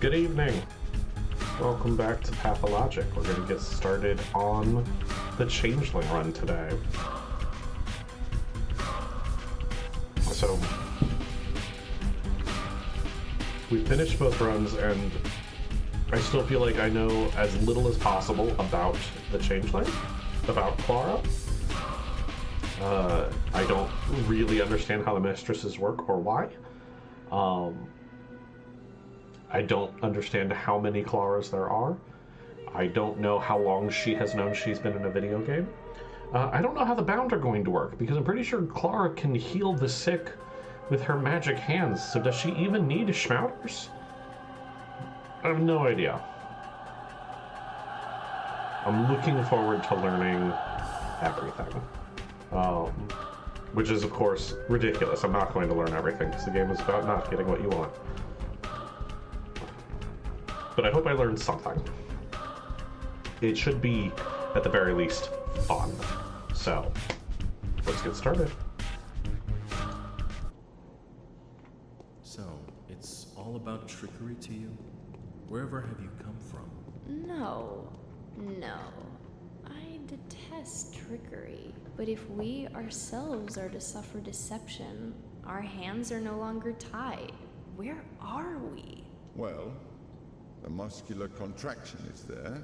Good evening. Welcome back to Pathologic. We're going to get started on the Changeling run today. So, we finished both runs, and I still feel like I know as little as possible about the Changeling, about Clara. I don't really understand how the mistresses work or why. I don't understand how many Claras there are. I don't know how long she has known she's been in a video game. I don't know how the bound are going to work, because I'm pretty sure Clara can heal the sick with her magic hands, so does she even need schmouters? I have no idea. I'm looking forward to learning everything. Which is, of course, ridiculous. I'm not going to learn everything, because the game is about not getting what you want. But I hope I learned something. It should be, at the very least, fun. So, let's get started. So, it's all about trickery to you? Wherever have you come from? No. I detest trickery. But if we ourselves are to suffer deception, our hands are no longer tied. Where are we? Well, the muscular contraction is there.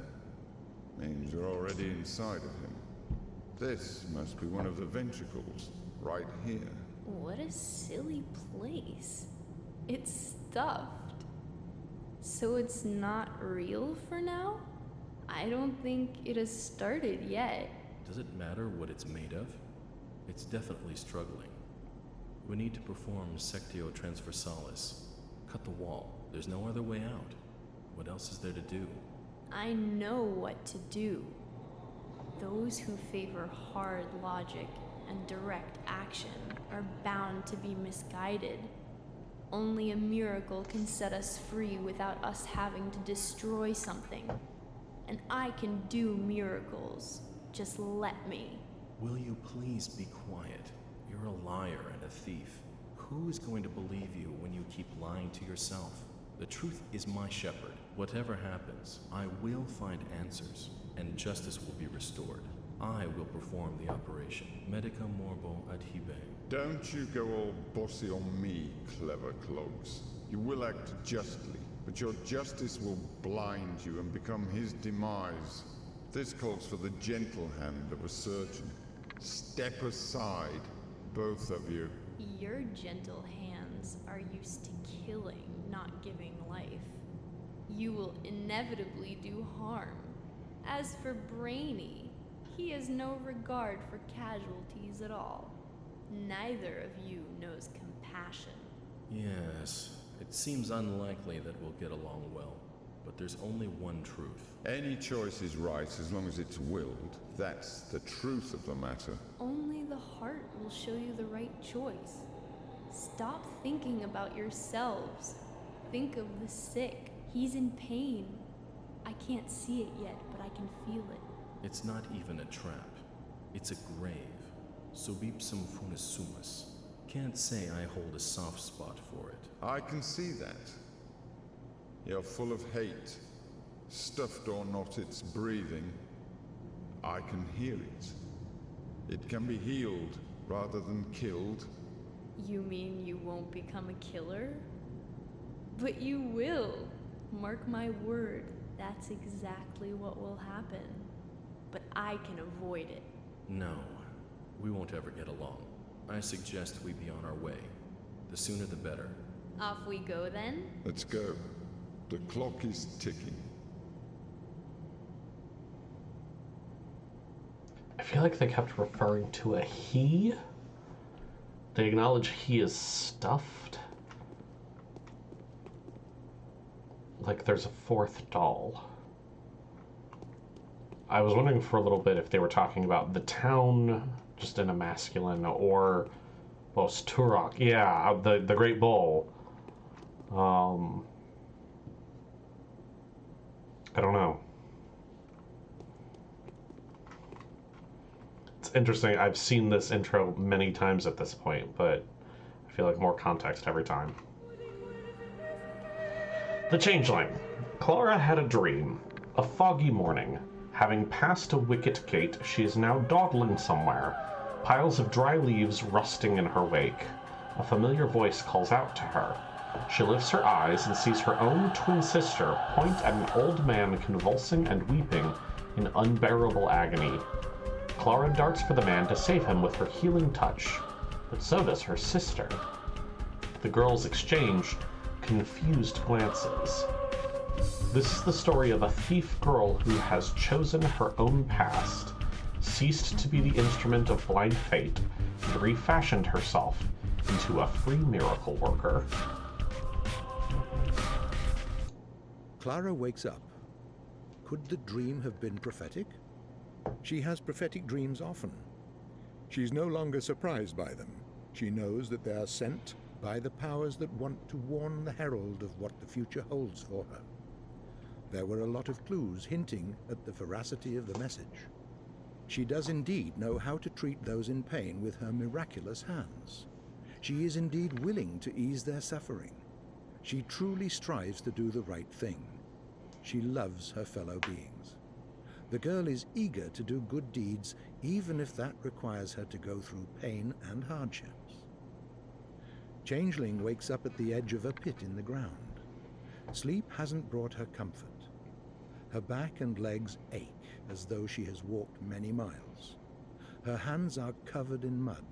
Means you're already inside of him. This must be one of the ventricles, right here. What a silly place. It's stuffed. So it's not real for now? I don't think it has started yet. Does it matter what it's made of? It's definitely struggling. We need to perform Sectio Transversalis. Cut the wall. There's no other way out. What else is there to do? I know what to do. Those who favor hard logic and direct action are bound to be misguided. Only a miracle can set us free without us having to destroy something. And I can do miracles. Just let me. Will you please be quiet? You're a liar and a thief. Who is going to believe you when you keep lying to yourself? The truth is my shepherd. Whatever happens, I will find answers, and justice will be restored. I will perform the operation. Medica morbo adhibe. Don't you go all bossy on me, clever clogs. You will act justly, but your justice will blind you and become his demise. This calls for the gentle hand of a surgeon. Step aside, both of you. Your gentle hands are used to killing, not giving life. You will inevitably do harm. As for Brainy, he has no regard for casualties at all. Neither of you knows compassion. Yes, it seems unlikely that we'll get along well. But there's only one truth. Any choice is right as long as it's willed. That's the truth of the matter. Only the heart will show you the right choice. Stop thinking about yourselves. Think of the sick. He's in pain. I can't see it yet, but I can feel it. It's not even a trap. It's a grave. Subipsum funisumus. Can't say I hold a soft spot for it. I can see that. You're full of hate. Stuffed or not, it's breathing. I can hear it. It can be healed rather than killed. You mean you won't become a killer? But you will. Mark my word, that's exactly what will happen. But I can avoid it. No, we won't ever get along. I suggest we be on our way. The sooner the better. Off we go then? Let's go. The clock is ticking. I feel like they kept referring to a he. They acknowledge he is stuffed. Like there's a fourth doll. I was wondering for a little bit if they were talking about the town just in a masculine, or well, Turok. Yeah, the Great Bull. I don't know. It's interesting. I've seen this intro many times at this point, but I feel like more context every time. The Changeling. Clara had a dream. A foggy morning. Having passed a wicket gate, she is now dawdling somewhere. Piles of dry leaves rusting in her wake. A familiar voice calls out to her. She lifts her eyes and sees her own twin sister point at an old man convulsing and weeping in unbearable agony. Clara darts for the man to save him with her healing touch, but so does her sister. The girls exchange confused glances. This is the story of a thief girl who has chosen her own past, ceased to be the instrument of blind fate, and refashioned herself into a free miracle worker. Clara wakes up. Could the dream have been prophetic? She has prophetic dreams often. She's no longer surprised by them. She knows that they are sent by the powers that want to warn the herald of what the future holds for her. There were a lot of clues hinting at the veracity of the message. She does indeed know how to treat those in pain with her miraculous hands. She is indeed willing to ease their suffering. She truly strives to do the right thing. She loves her fellow beings. The girl is eager to do good deeds, even if that requires her to go through pain and hardships. Changeling wakes up at the edge of a pit in the ground. Sleep hasn't brought her comfort. Her back and legs ache as though she has walked many miles. Her hands are covered in mud.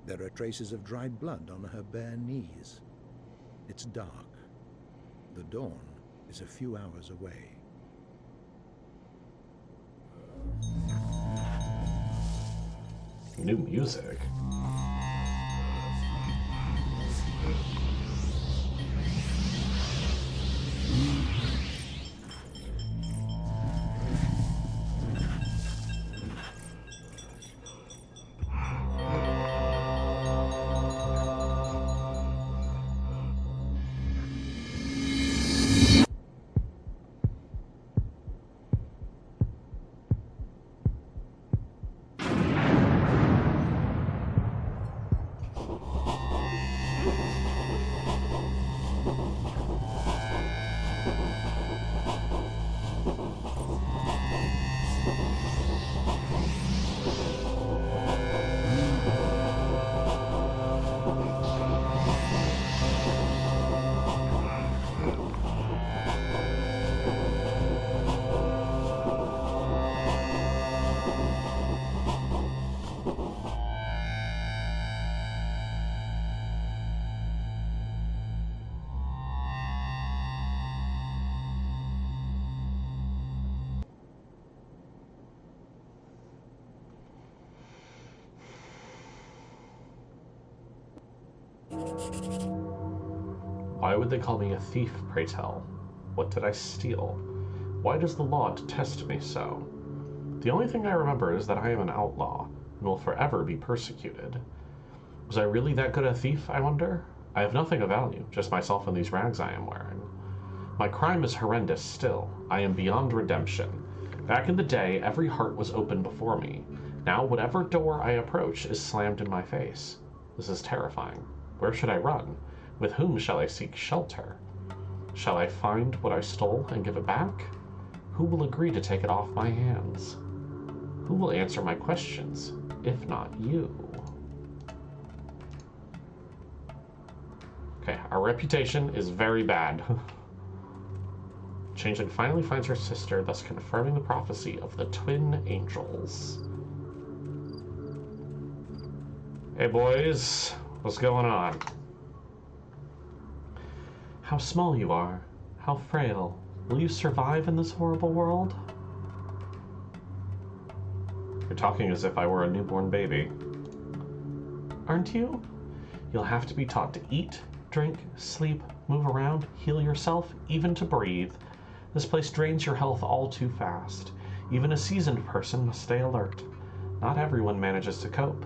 There are traces of dried blood on her bare knees. It's dark. The dawn is a few hours away. New music. Why would they call me a thief, pray tell? What did I steal? Why does the law detest me so? The only thing I remember is that I am an outlaw, and will forever be persecuted. Was I really that good a thief, I wonder? I have nothing of value, just myself and these rags I am wearing. My crime is horrendous still. I am beyond redemption. Back in the day, every heart was open before me. Now, whatever door I approach is slammed in my face. This is terrifying. Where should I run? With whom shall I seek shelter? Shall I find what I stole and give it back? Who will agree to take it off my hands? Who will answer my questions, if not you? Okay, our reputation is very bad. Changeling finally finds her sister, thus confirming the prophecy of the twin angels. Hey boys, what's going on? How small you are, how frail. Will you survive in this horrible world? You're talking as if I were a newborn baby. Aren't you? You'll have to be taught to eat, drink, sleep, move around, heal yourself, even to breathe. This place drains your health all too fast. Even a seasoned person must stay alert. Not everyone manages to cope.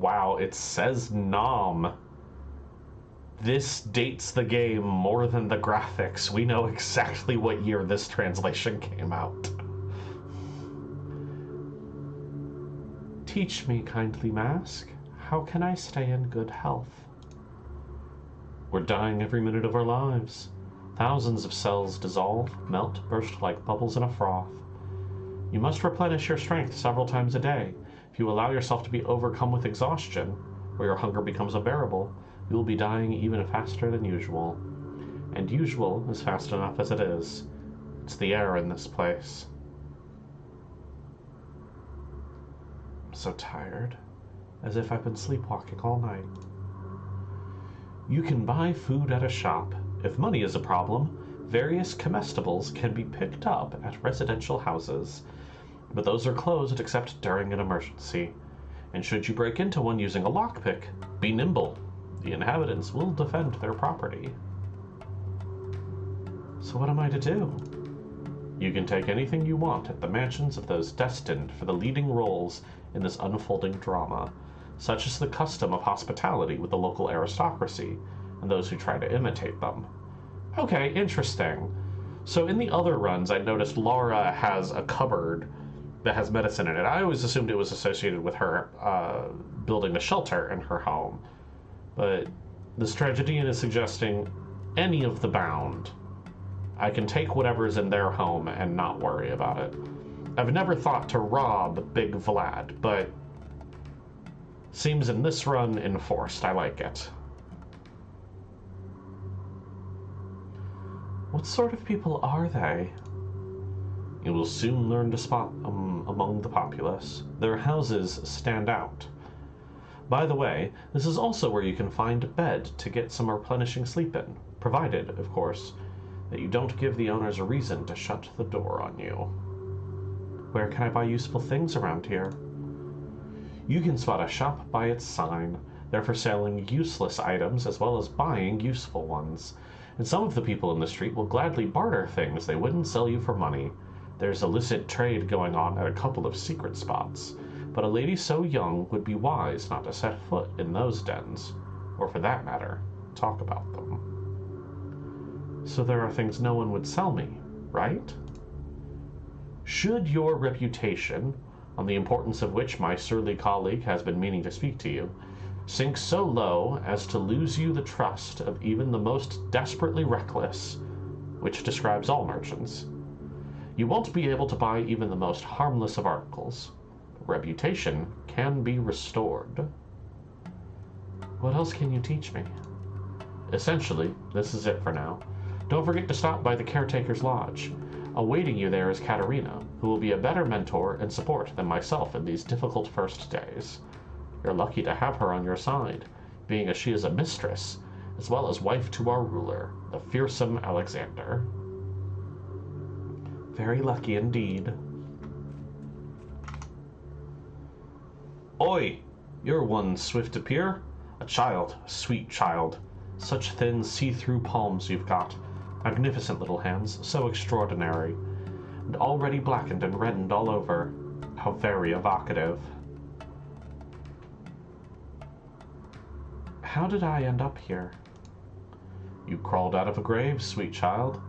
Wow, it says Nom. This dates the game more than the graphics. We know exactly what year this translation came out. Teach me, kindly mask. how can I stay in good health? We're dying every minute of our lives. Thousands of cells dissolve, melt, burst like bubbles in a froth. You must replenish your strength several times a day. If you allow yourself to be overcome with exhaustion, or your hunger becomes unbearable, you will be dying even faster than usual. And usual is fast enough as it is. It's the air in this place. I'm so tired, as if I've been sleepwalking all night. You can buy food at a shop. If money is a problem, various comestibles can be picked up at residential houses, but those are closed except during an emergency. And should you break into one using a lockpick, be nimble. The inhabitants will defend their property. So what am I to do? You can take anything you want at the mansions of those destined for the leading roles in this unfolding drama, such as the custom of hospitality with the local aristocracy and those who try to imitate them. Okay, interesting. So in the other runs, I noticed Laura has a cupboard that has medicine in it. I always assumed it was associated with her building a shelter in her home. But this tragedian is suggesting any of the bound. I can take whatever is in their home and not worry about it. I've never thought to rob Big Vlad, but seems in this run enforced. I like it. What sort of people are they? You will soon learn to spot among the populace. Their houses stand out. By the way, this is also where you can find a bed to get some replenishing sleep in, provided, of course, that you don't give the owners a reason to shut the door on you. Where can I buy useful things around here? You can spot a shop by its sign. They're for selling useless items as well as buying useful ones. And some of the people in the street will gladly barter things they wouldn't sell you for money. There's illicit trade going on at a couple of secret spots, but a lady so young would be wise not to set foot in those dens, or for that matter, talk about them. So there are things no one would sell me, right? Should your reputation, on the importance of which my surly colleague has been meaning to speak to you, sink so low as to lose you the trust of even the most desperately reckless, which describes all merchants, you won't be able to buy even the most harmless of articles. Reputation can be restored. What else can you teach me? Essentially, this is it for now. Don't forget to stop by the Caretaker's Lodge. Awaiting you there is Katerina, who will be a better mentor and support than myself in these difficult first days. You're lucky to have her on your side, being as she is a mistress, as well as wife to our ruler, the fearsome Alexander. Very lucky indeed. Oi! You're one swift to peer. A child, a sweet child. Such thin, see-through palms you've got. Magnificent little hands, so extraordinary. And already blackened and reddened all over. How very evocative. How did I end up here? You crawled out of a grave, sweet child.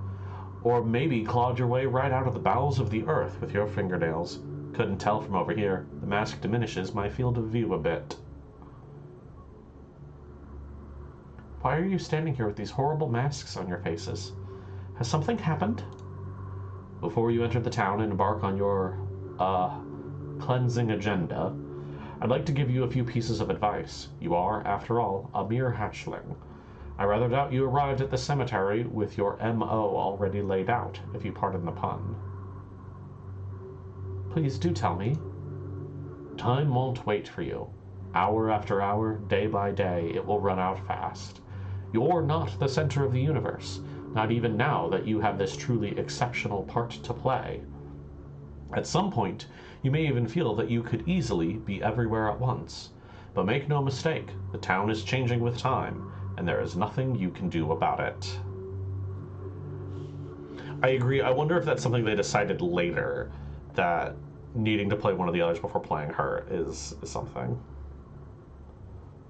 Or maybe clawed your way right out of the bowels of the earth with your fingernails. Couldn't tell from over here. The mask diminishes my field of view a bit. Why are you standing here with these horrible masks on your faces? Has something happened? Before you enter the town and embark on your, cleansing agenda, I'd like to give you a few pieces of advice. You are, after all, a mere hatchling. I rather doubt you arrived at the cemetery with your M.O. already laid out, if you pardon the pun. Please do tell me. Time won't wait for you. Hour after hour, day by day, it will run out fast. You're not the center of the universe, not even now that you have this truly exceptional part to play. At some point, you may even feel that you could easily be everywhere at once. But make no mistake, the town is changing with time, and there is nothing you can do about it. I agree. I wonder if that's something they decided later, that needing to play one of the others before playing her is something.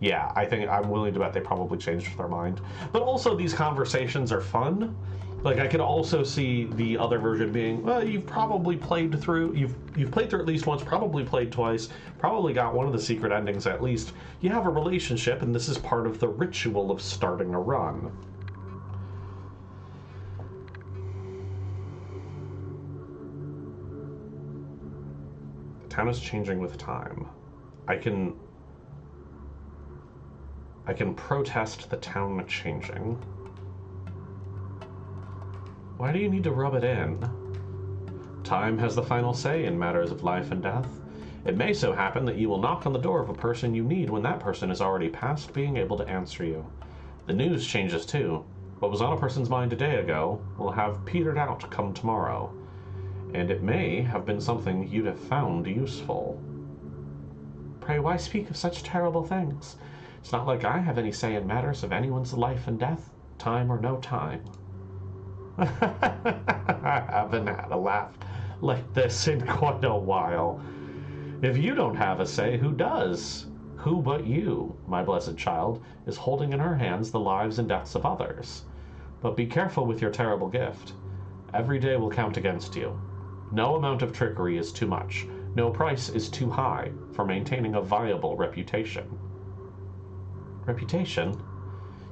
Yeah, I think I'm willing to bet they probably changed their mind. But also, these conversations are fun. Like, I could also see the other version being, well, you've probably played through, you've played through at least once, probably played twice, probably got one of the secret endings at least. You have a relationship, and this is part of the ritual of starting a run. The town is changing with time. I can protest the town changing. Why do you need to rub it in? Time has the final say in matters of life and death. It may so happen that you will knock on the door of a person you need when that person is already past being able to answer you. The news changes too. What was on a person's mind a day ago will have petered out come tomorrow. And it may have been something you'd have found useful. Pray, why speak of such terrible things? It's not like I have any say in matters of anyone's life and death, time or no time. I haven't had a laugh like this in quite a while. If you don't have a say, who does? Who but you, my blessed child, is holding in her hands the lives and deaths of others. But be careful with your terrible gift. Every day will count against you. No amount of trickery is too much. No price is too high for maintaining a viable reputation. Reputation?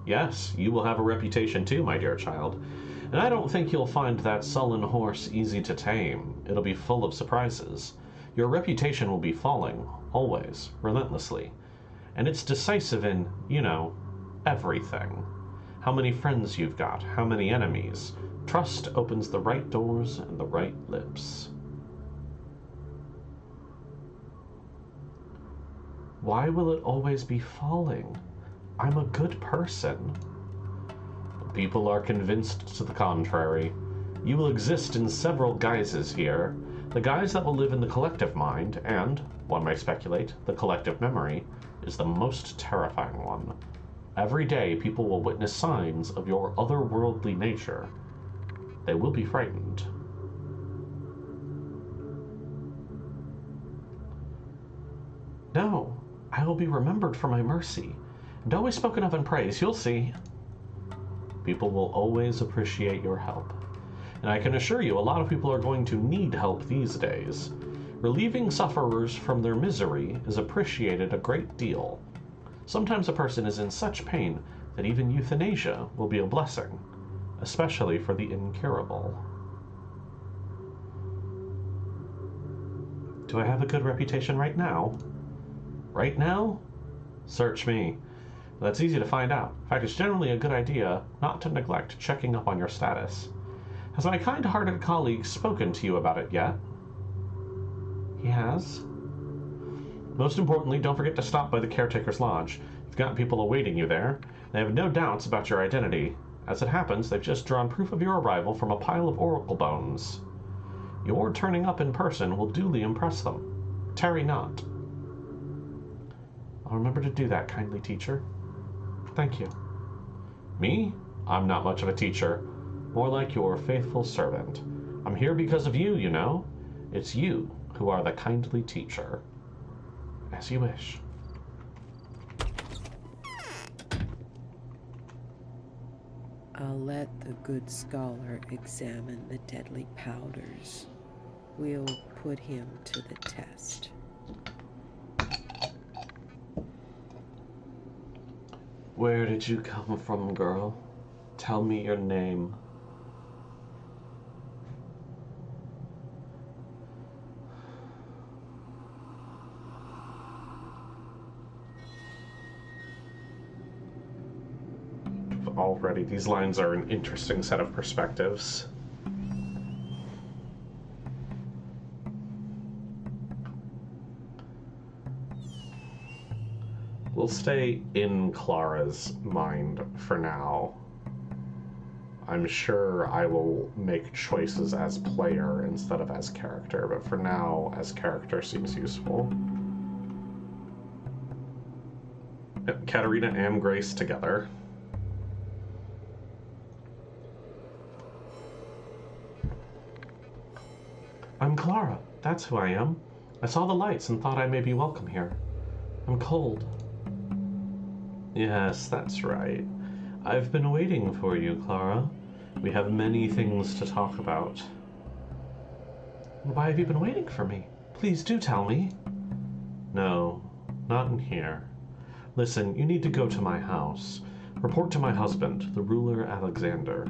Yes, you will have a reputation too, my dear child. And I don't think you'll find that sullen horse easy to tame. It'll be full of surprises. Your reputation will be falling, always, relentlessly. And it's decisive in, you know, everything. How many friends you've got, how many enemies. Trust opens the right doors and the right lips. Why will it always be falling? I'm a good person. People are convinced to the contrary. You will exist in several guises here. The guise that will live in the collective mind, and, one may speculate, the collective memory, is the most terrifying one. Every day people will witness signs of your otherworldly nature. They will be frightened. No, I will be remembered for my mercy, and always spoken of in praise, you'll see. People will always appreciate your help. And I can assure you, a lot of people are going to need help these days. Relieving sufferers from their misery is appreciated a great deal. Sometimes a person is in such pain that even euthanasia will be a blessing, especially for the incurable. Do I have a good reputation right now? Right now? Search me. That's easy to find out. In fact, it's generally a good idea not to neglect checking up on your status. Has my kind-hearted colleague spoken to you about it yet? He has? Most importantly, don't forget to stop by the Caretaker's Lodge. You've got people awaiting you there. They have no doubts about your identity. As it happens, they've just drawn proof of your arrival from a pile of oracle bones. Your turning up in person will duly impress them. Tarry not. I'll remember to do that, kindly teacher. Thank you. Me? I'm not much of a teacher. More like your faithful servant. I'm here because of you, you know. It's you who are the kindly teacher. As you wish. I'll let the good scholar examine the deadly powders. We'll put him to the test. Where did you come from, girl? Tell me your name. Already, these lines are an interesting set of perspectives. We'll stay in Clara's mind for now. I'm sure I will make choices as player instead of as character, but for now, as character seems useful. Katarina and Grace together. I'm Clara. That's who I am. I saw the lights and thought I may be welcome here. I'm cold. Yes, that's right. I've been waiting for you, Clara. We have many things to talk about. Why have you been waiting for me? Please do tell me. No, not in here. Listen, you need to go to my house. Report to my husband, the ruler Alexander.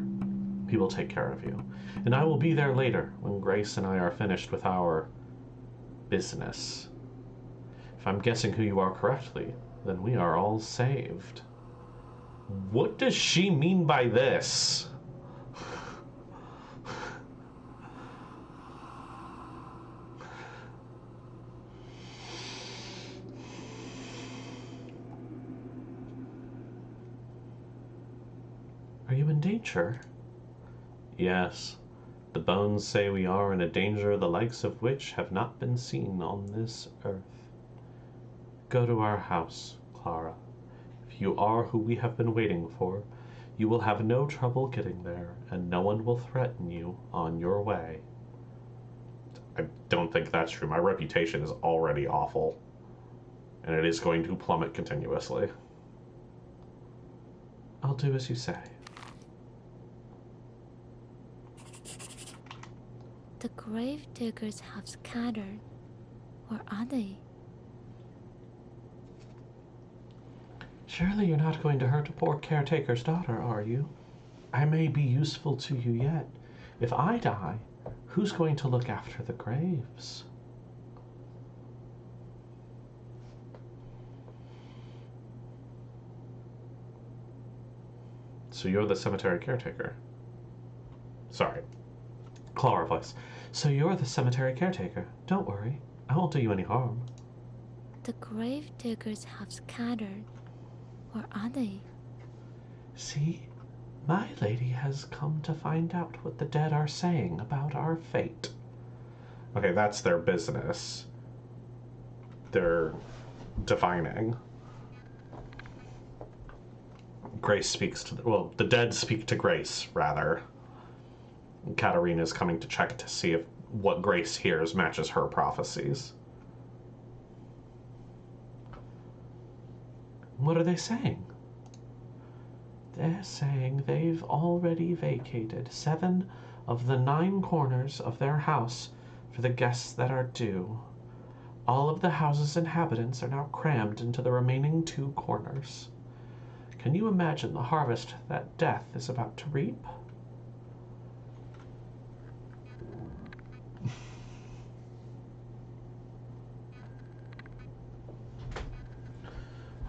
He will take care of you. And I will be there later, when Grace and I are finished with our business. If I'm guessing who you are correctly, then we are all saved. What does she mean by this? Are you in danger? Yes. The bones say we are in a danger the likes of which have not been seen on this earth. Go to our house, Clara. If you are who we have been waiting for, you will have no trouble getting there, and no one will threaten you on your way. I don't think that's true. My reputation is already awful, and it is going to plummet continuously. I'll do as you say. The grave diggers have scattered. Where are they? Surely you're not going to hurt a poor caretaker's daughter, are you? I may be useful to you yet. If I die, who's going to look after the graves? So you're the cemetery caretaker. Sorry. Clara voice. So you're the cemetery caretaker. Don't worry. I won't do you any harm. The grave diggers have scattered. Where are they? See? My lady has come to find out what the dead are saying about our fate. Okay, that's their business. They're divining. Grace speaks to... well, the dead speak to Grace, rather. Katarina's coming to check to see if what Grace hears matches her prophecies. What are they saying? They're saying they've already vacated 7 of the 9 corners of their house for the guests that are due. All of the house's inhabitants are now crammed into the remaining 2 corners. Can you imagine the harvest that death is about to reap?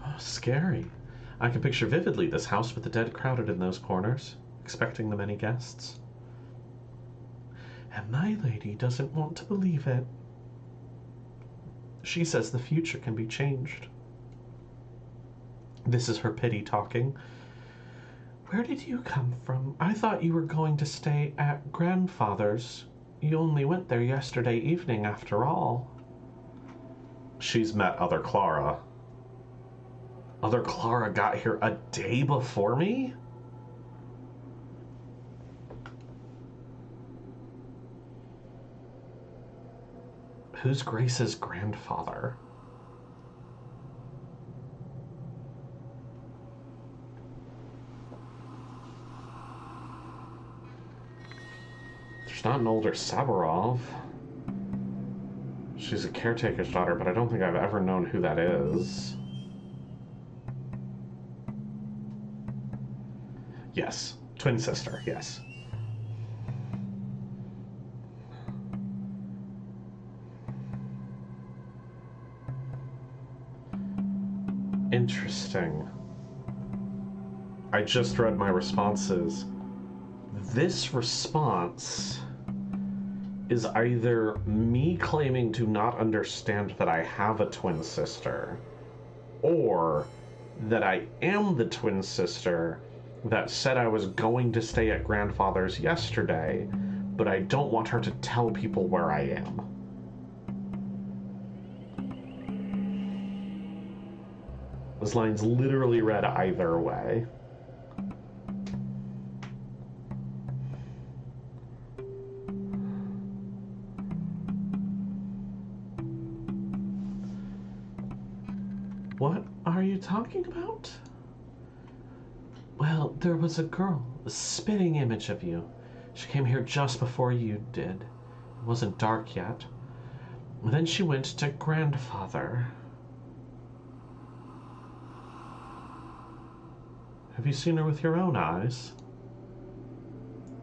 Oh, scary. I can picture vividly this house with the dead crowded in those corners, expecting the many guests. And my lady doesn't want to believe it. She says the future can be changed. This is her pity talking. Where did you come from? I thought you were going to stay at grandfather's. You only went there yesterday evening after all. She's met other Clara. Other Clara got here a day before me? Who's Grace's grandfather? There's not an older Saburov. She's a caretaker's daughter, but I don't think I've ever known who that is. Yes. Twin sister, yes. Interesting. I just read my responses. This response is either me claiming to not understand that I have a twin sister, or that I am the twin sister that said I was going to stay at grandfather's yesterday, but I don't want her to tell people where I am. This line's literally read either way. What are you talking about? Well, there was a girl, a spitting image of you. She came here just before you did. It wasn't dark yet. Then she went to grandfather. Have you seen her with your own eyes?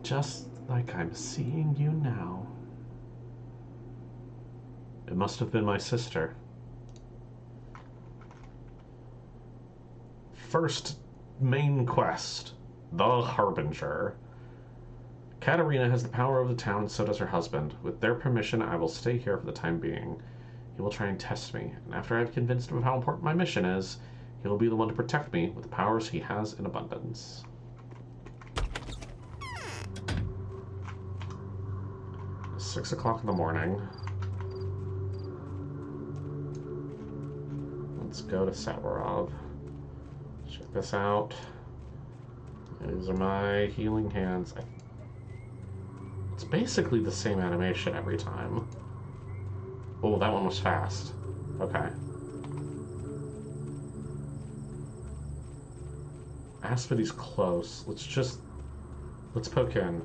Just like I'm seeing you now. It must have been my sister. First main quest, the Harbinger. Katarina has the power of the town, and so does her husband. With their permission, I will stay here for the time being. He will try and test me, and after I have convinced him of how important my mission is, he will be the one to protect me with the powers he has in abundance. It's 6 o'clock in the morning. Let's go to Savarov. Check this out. These are my healing hands. It's basically the same animation every time. Oh, that one was fast. Okay. Aspidy's close. Let's poke in.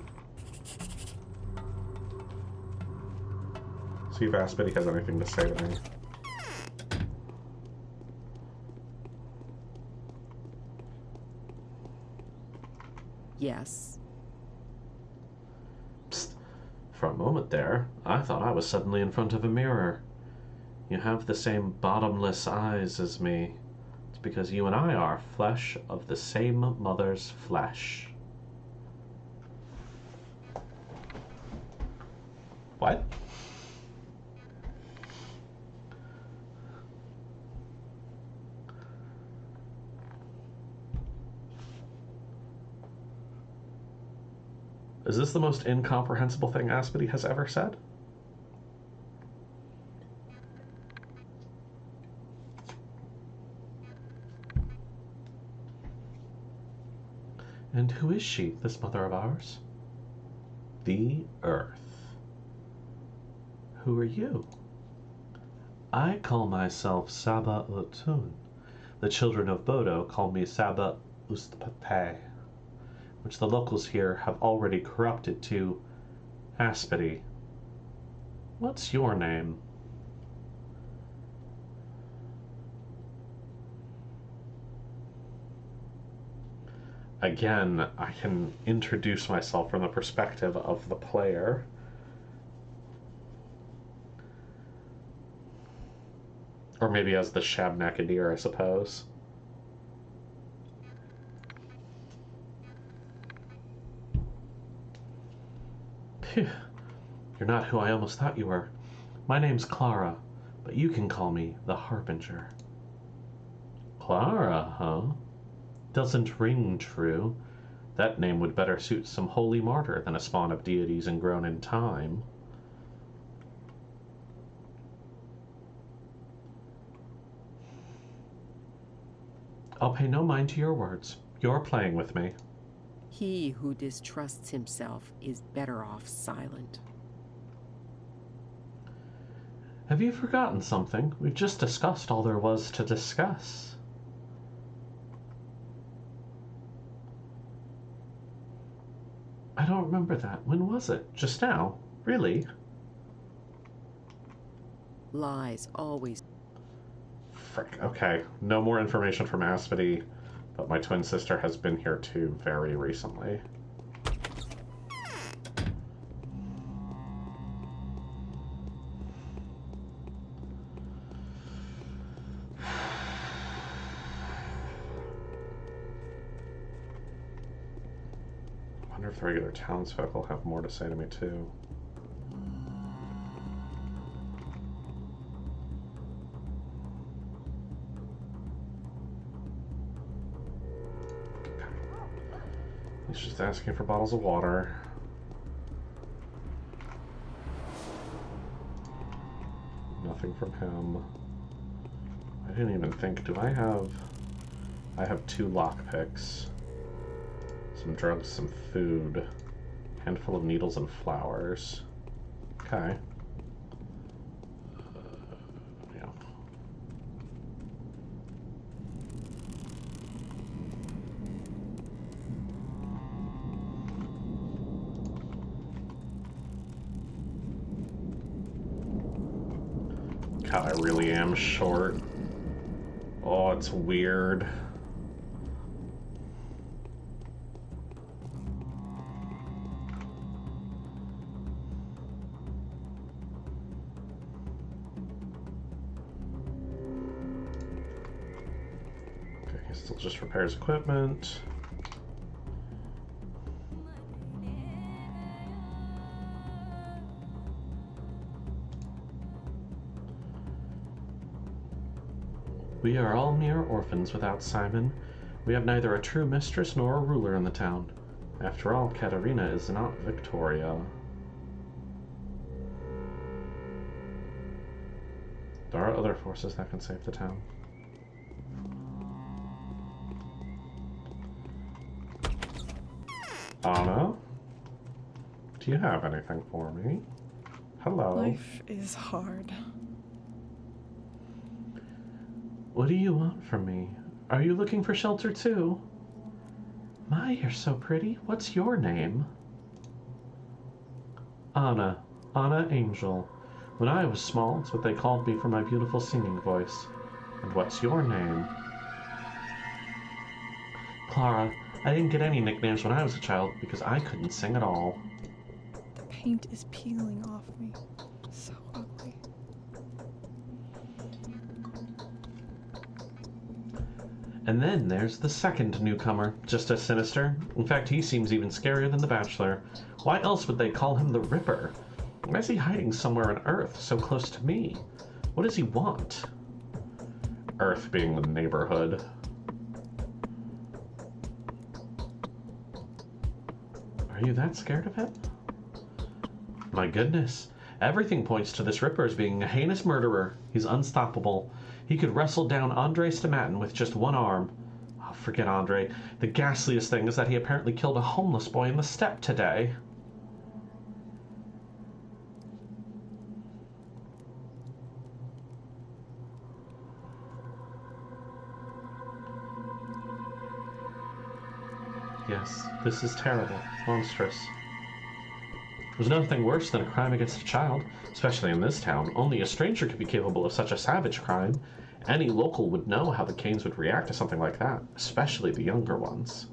See if Aspidy has anything to say to me. Yes. Psst. For a moment there, I thought I was suddenly in front of a mirror. You have the same bottomless eyes as me. It's because you and I are flesh of the same mother's flesh. What? Is this the most incomprehensible thing Aspidy has ever said? And who is she, this mother of ours? The Earth. Who are you? I call myself Saba Utun. The children of Bodo call me Saba Ustpate, which the locals here have already corrupted to Aspidy. What's your name? Again, I can introduce myself from the perspective of the player. Or maybe as the Shabnakadir, I suppose. Phew. You're not who I almost thought you were. My name's Clara, but you can call me the Harbinger. Clara, huh? Doesn't ring true. That name would better suit some holy martyr than a spawn of deities and grown in time. I'll pay no mind to your words. You're playing with me. He who distrusts himself is better off silent. Have you forgotten something? We've just discussed all there was to discuss. I don't remember that. When was it? Just now? Really? Lies always. Frick. Okay. No more information from Aspidy, but my twin sister has been here too very recently. I wonder if the regular townsfolk will have more to say to me too. He's just asking for bottles of water. Nothing from him. I didn't even think, do I have... I have 2 lockpicks. Some drugs, some food. Handful of needles and flowers. Okay. Yeah. God, I really am short. Oh, it's weird. Okay, he still just repairs equipment. We are all mere orphans without Simon. We have neither a true mistress nor a ruler in the town. After all, Katerina is not Victoria. There are other forces that can save the town. Anna? Do you have anything for me? Hello. Life is hard. What do you want from me? Are you looking for shelter too? My, you're so pretty. What's your name? Anna. Anna Angel. When I was small, it's what they called me for my beautiful singing voice. And what's your name? Clara. I didn't get any nicknames when I was a child because I couldn't sing at all. The paint is peeling off me. So ugly. And then there's the second newcomer, just as sinister. In fact, he seems even scarier than the Bachelor. Why else would they call him the Ripper? Why is he hiding somewhere on Earth, so close to me? What does he want? Earth being the neighborhood. Are you that scared of him? My goodness. Everything points to this Ripper as being a heinous murderer. He's unstoppable. He could wrestle down Andre Stomatin with just one arm. Oh, forget Andre. The ghastliest thing is that he apparently killed a homeless boy in the steppe today. Yes, this is terrible. Monstrous. There's nothing worse than a crime against a child, especially in this town. Only a stranger could be capable of such a savage crime. Any local would know how the Canes would react to something like that, especially the younger ones.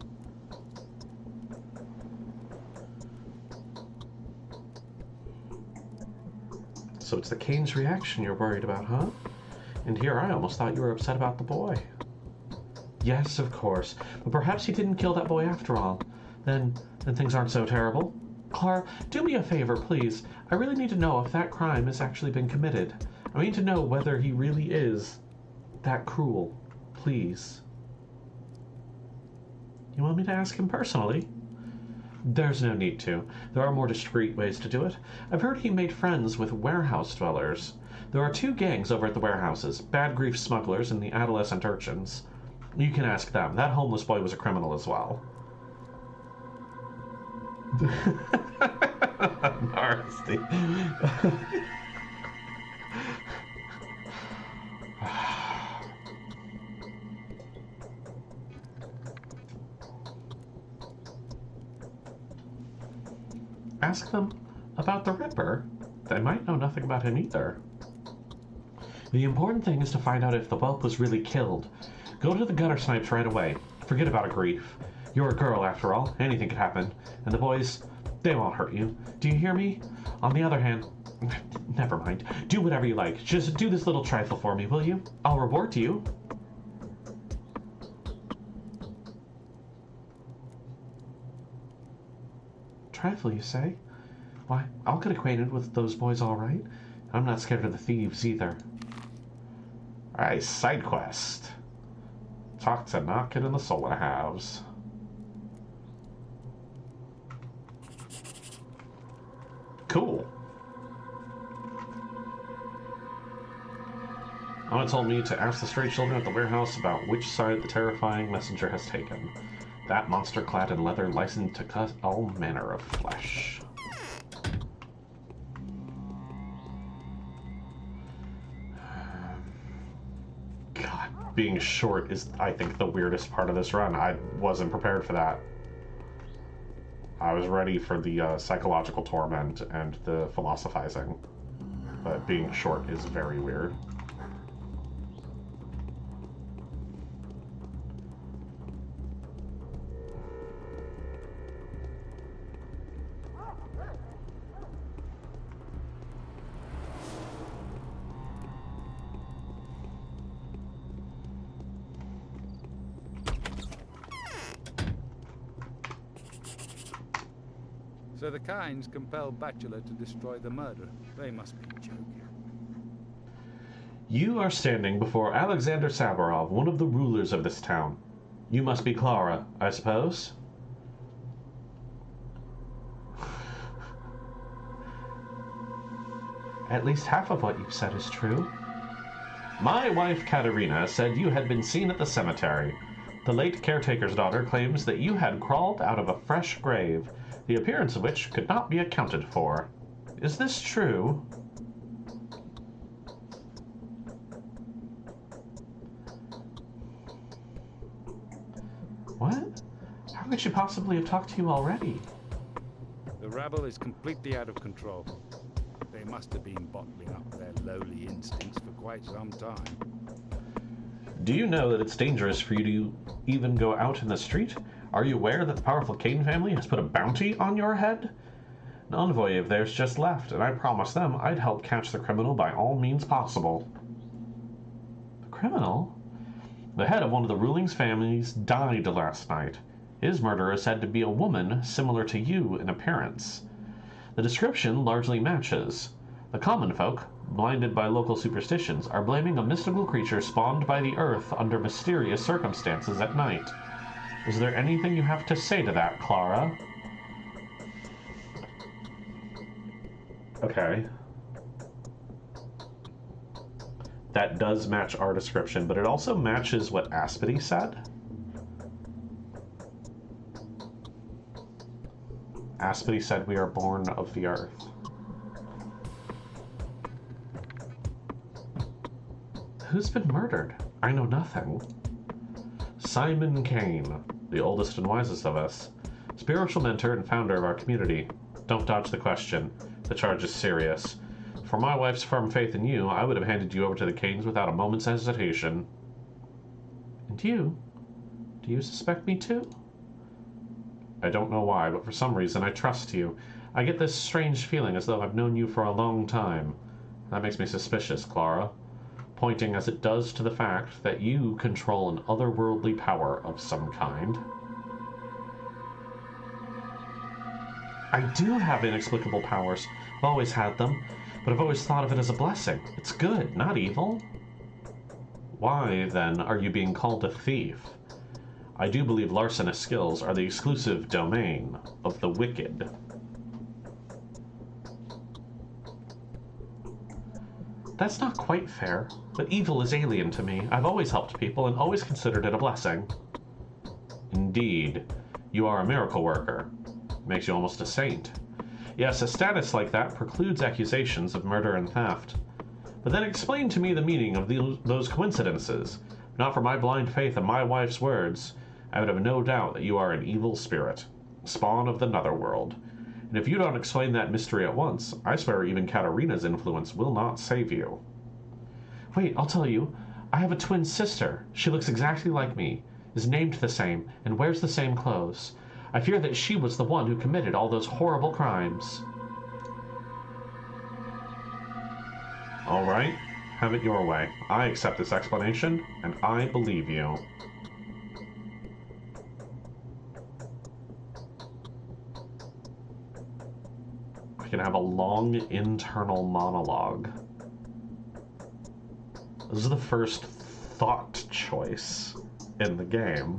So it's the Canes' reaction you're worried about, huh? And here I almost thought you were upset about the boy. Yes, of course, but perhaps he didn't kill that boy after all. Then things aren't so terrible. Clara, do me a favor, please. I really need to know if that crime has actually been committed. I need to know whether he really is that cruel. Please. You want me to ask him personally? There's no need to. There are more discreet ways to do it. I've heard he made friends with warehouse dwellers. There are two gangs over at the warehouses, Bad Grief smugglers and the adolescent urchins. You can ask them. That homeless boy was a criminal as well. Nasty. Ask them about the Ripper. They might know nothing about him either. The important thing is to find out if the whelp was really killed. Go to the gutter snipes right away. Forget about a grief. You're a girl, after all. Anything could happen. And the boys, they won't hurt you. Do you hear me? On the other hand, never mind. Do whatever you like. Just do this little trifle for me, will you? I'll reward you. Trifle, you say? Why, I'll get acquainted with those boys all right. I'm not scared of the thieves either. Alright, side quest. Talk to Knocket in the Solar Halves. Cool. Anna told me to ask the stray children at the warehouse about which side the terrifying messenger has taken. That monster clad in leather licensed to cut all manner of flesh. God, being short is, I think, the weirdest part of this run. I wasn't prepared for that. I was ready for the psychological torment and the philosophizing. but being short is very weird. So the Kynes compelled Bachelor to destroy the murderer. They must be joking. You are standing before Alexander Sabarov, one of the rulers of this town. You must be Clara, I suppose? At least half of what you said is true. My wife Katerina said you had been seen at the cemetery. The late caretaker's daughter claims that you had crawled out of a fresh grave, the appearance of which could not be accounted for. Is this true? What? How could she possibly have talked to you already? The rabble is completely out of control. They must have been bottling up their lowly instincts for quite some time. Do you know that it's dangerous for you to even go out in the street? Are you aware that the powerful Kane family has put a bounty on your head? An envoy of theirs just left, and I promised them I'd help catch the criminal by all means possible. The criminal? The head of one of the ruling families died last night. His murderer is said to be a woman similar to you in appearance. The description largely matches. The common folk, blinded by local superstitions, are blaming a mystical creature spawned by the earth under mysterious circumstances at night. Is there anything you have to say to that, Clara? Okay. That does match our description, but it also matches what Aspity said. Aspity said we are born of the earth. Who's been murdered? I know nothing. Simon Kane, the oldest and wisest of us, spiritual mentor and founder of our community. Don't dodge the question. The charge is serious. For my wife's firm faith in you, I would have handed you over to the Kanes without a moment's hesitation. And you? Do you suspect me too? I don't know why, but for some reason I trust you. I get this strange feeling as though I've known you for a long time. That makes me suspicious, Clara, pointing as it does to the fact that you control an otherworldly power of some kind. I do have inexplicable powers. I've always had them, but I've always thought of it as a blessing. It's good, not evil. Why, then, are you being called a thief? I do believe larcenous skills are the exclusive domain of the wicked. That's not quite fair, but evil is alien to me. I've always helped people and always considered it a blessing. Indeed, you are a miracle worker. Makes you almost a saint. Yes, a status like that precludes accusations of murder and theft. But then explain to me the meaning of those coincidences. Not for my blind faith in my wife's words, I would have no doubt that you are an evil spirit, spawn of the netherworld. And if you don't explain that mystery at once, I swear even Katerina's influence will not save you. Wait, I'll tell you. I have a twin sister. She looks exactly like me, is named the same, and wears the same clothes. I fear that she was the one who committed all those horrible crimes. All right, have it your way. I accept this explanation, and I believe you. I can have a long internal monologue. This is the first thought choice in the game.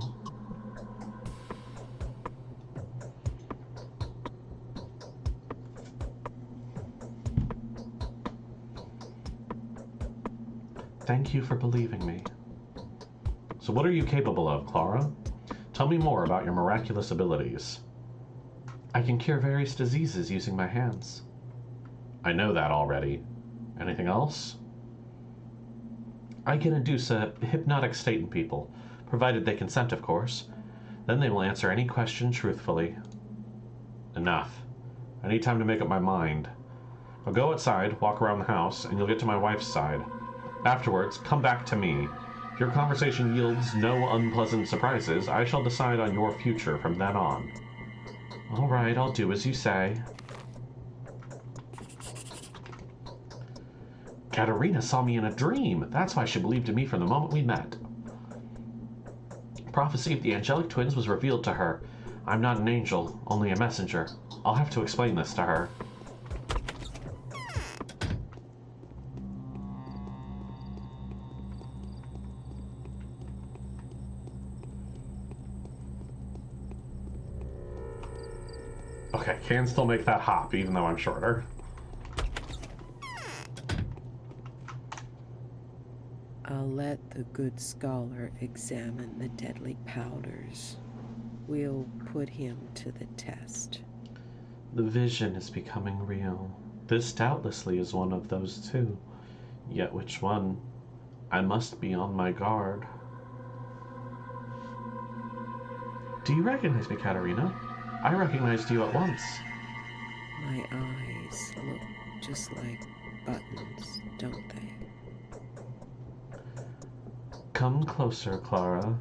Thank you for believing me. So what are you capable of, Clara? Tell me more about your miraculous abilities. I can cure various diseases using my hands. I know that already. Anything else? I can induce a hypnotic state in people, provided they consent, of course. Then they will answer any question truthfully. Enough. I need time to make up my mind. I'll go outside, walk around the house, and you'll get to my wife's side. Afterwards, come back to me. If your conversation yields no unpleasant surprises, I shall decide on your future from then on. All right, I'll do as you say. Katerina saw me in a dream. That's why she believed in me from the moment we met. Prophecy of the angelic twins was revealed to her. I'm not an angel, only a messenger. I'll have to explain this to her. Okay, can still make that hop, even though I'm shorter. I'll let the good scholar examine the deadly powders. We'll put him to the test. The vision is becoming real. This doubtlessly is one of those two. Yet which one? I must be on my guard. Do you recognize me, Katerina? I recognized you at once. My eyes look just like buttons, don't they? Come closer, Clara.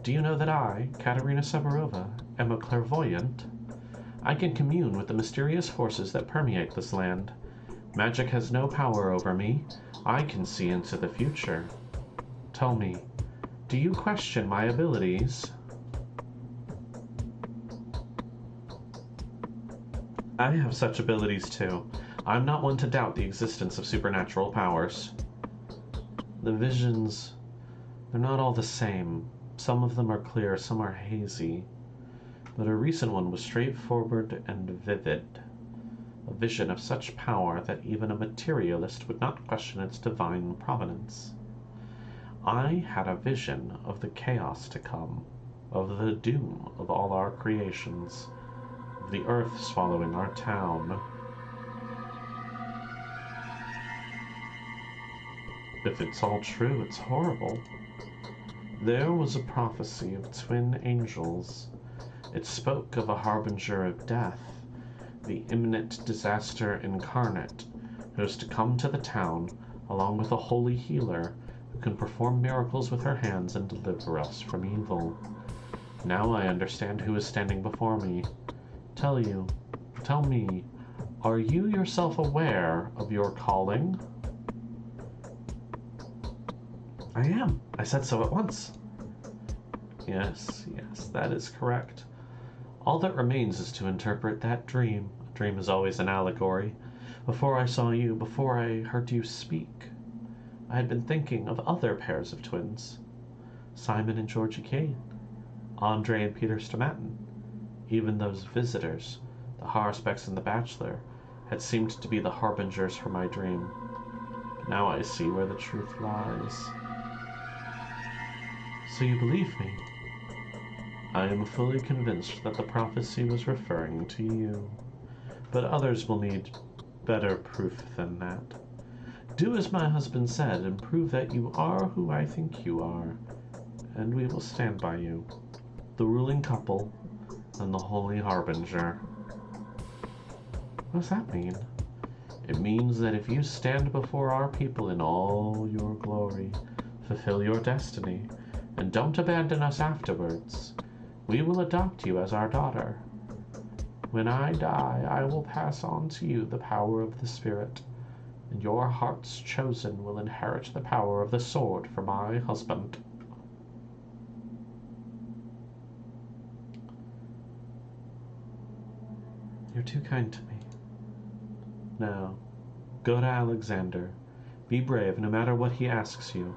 Do you know that I, Katerina Severova, am a clairvoyant? I can commune with the mysterious forces that permeate this land. Magic has no power over me. I can see into the future. Tell me, do you question my abilities? I have such abilities too. I'm not one to doubt the existence of supernatural powers. The visions, they're not all the same. Some of them are clear, some are hazy. But a recent one was straightforward and vivid. A vision of such power that even a materialist would not question its divine provenance. I had a vision of the chaos to come, of the doom of all our creations, of the earth swallowing our town. If it's all true, it's horrible. There was a prophecy of twin angels. It spoke of a harbinger of death, the imminent disaster incarnate, who is to come to the town, along with a holy healer, who can perform miracles with her hands and deliver us from evil. Now I understand who is standing before me. Tell me, are you yourself aware of your calling? I am. I said so at once. Yes, that is correct. All that remains is to interpret that dream. A dream is always an allegory. Before I saw you, before I heard you speak, I had been thinking of other pairs of twins. Simon and Georgie Kane, Andre and Peter Stomatin. Even those visitors, the Harspecks and the Bachelor, had seemed to be the harbingers for my dream. But now I see where the truth lies. So you believe me? I am fully convinced that the prophecy was referring to you, but others will need better proof than that. Do as my husband said and prove that you are who I think you are, and we will stand by you, the ruling couple and the holy harbinger. What does that mean? It means that if you stand before our people in all your glory, fulfill your destiny, and don't abandon us afterwards, we will adopt you as our daughter. When I die, I will pass on to you the power of the Spirit, and your heart's chosen will inherit the power of the sword for my husband. You're too kind to me. Now, go to Alexander. Be brave, no matter what he asks you.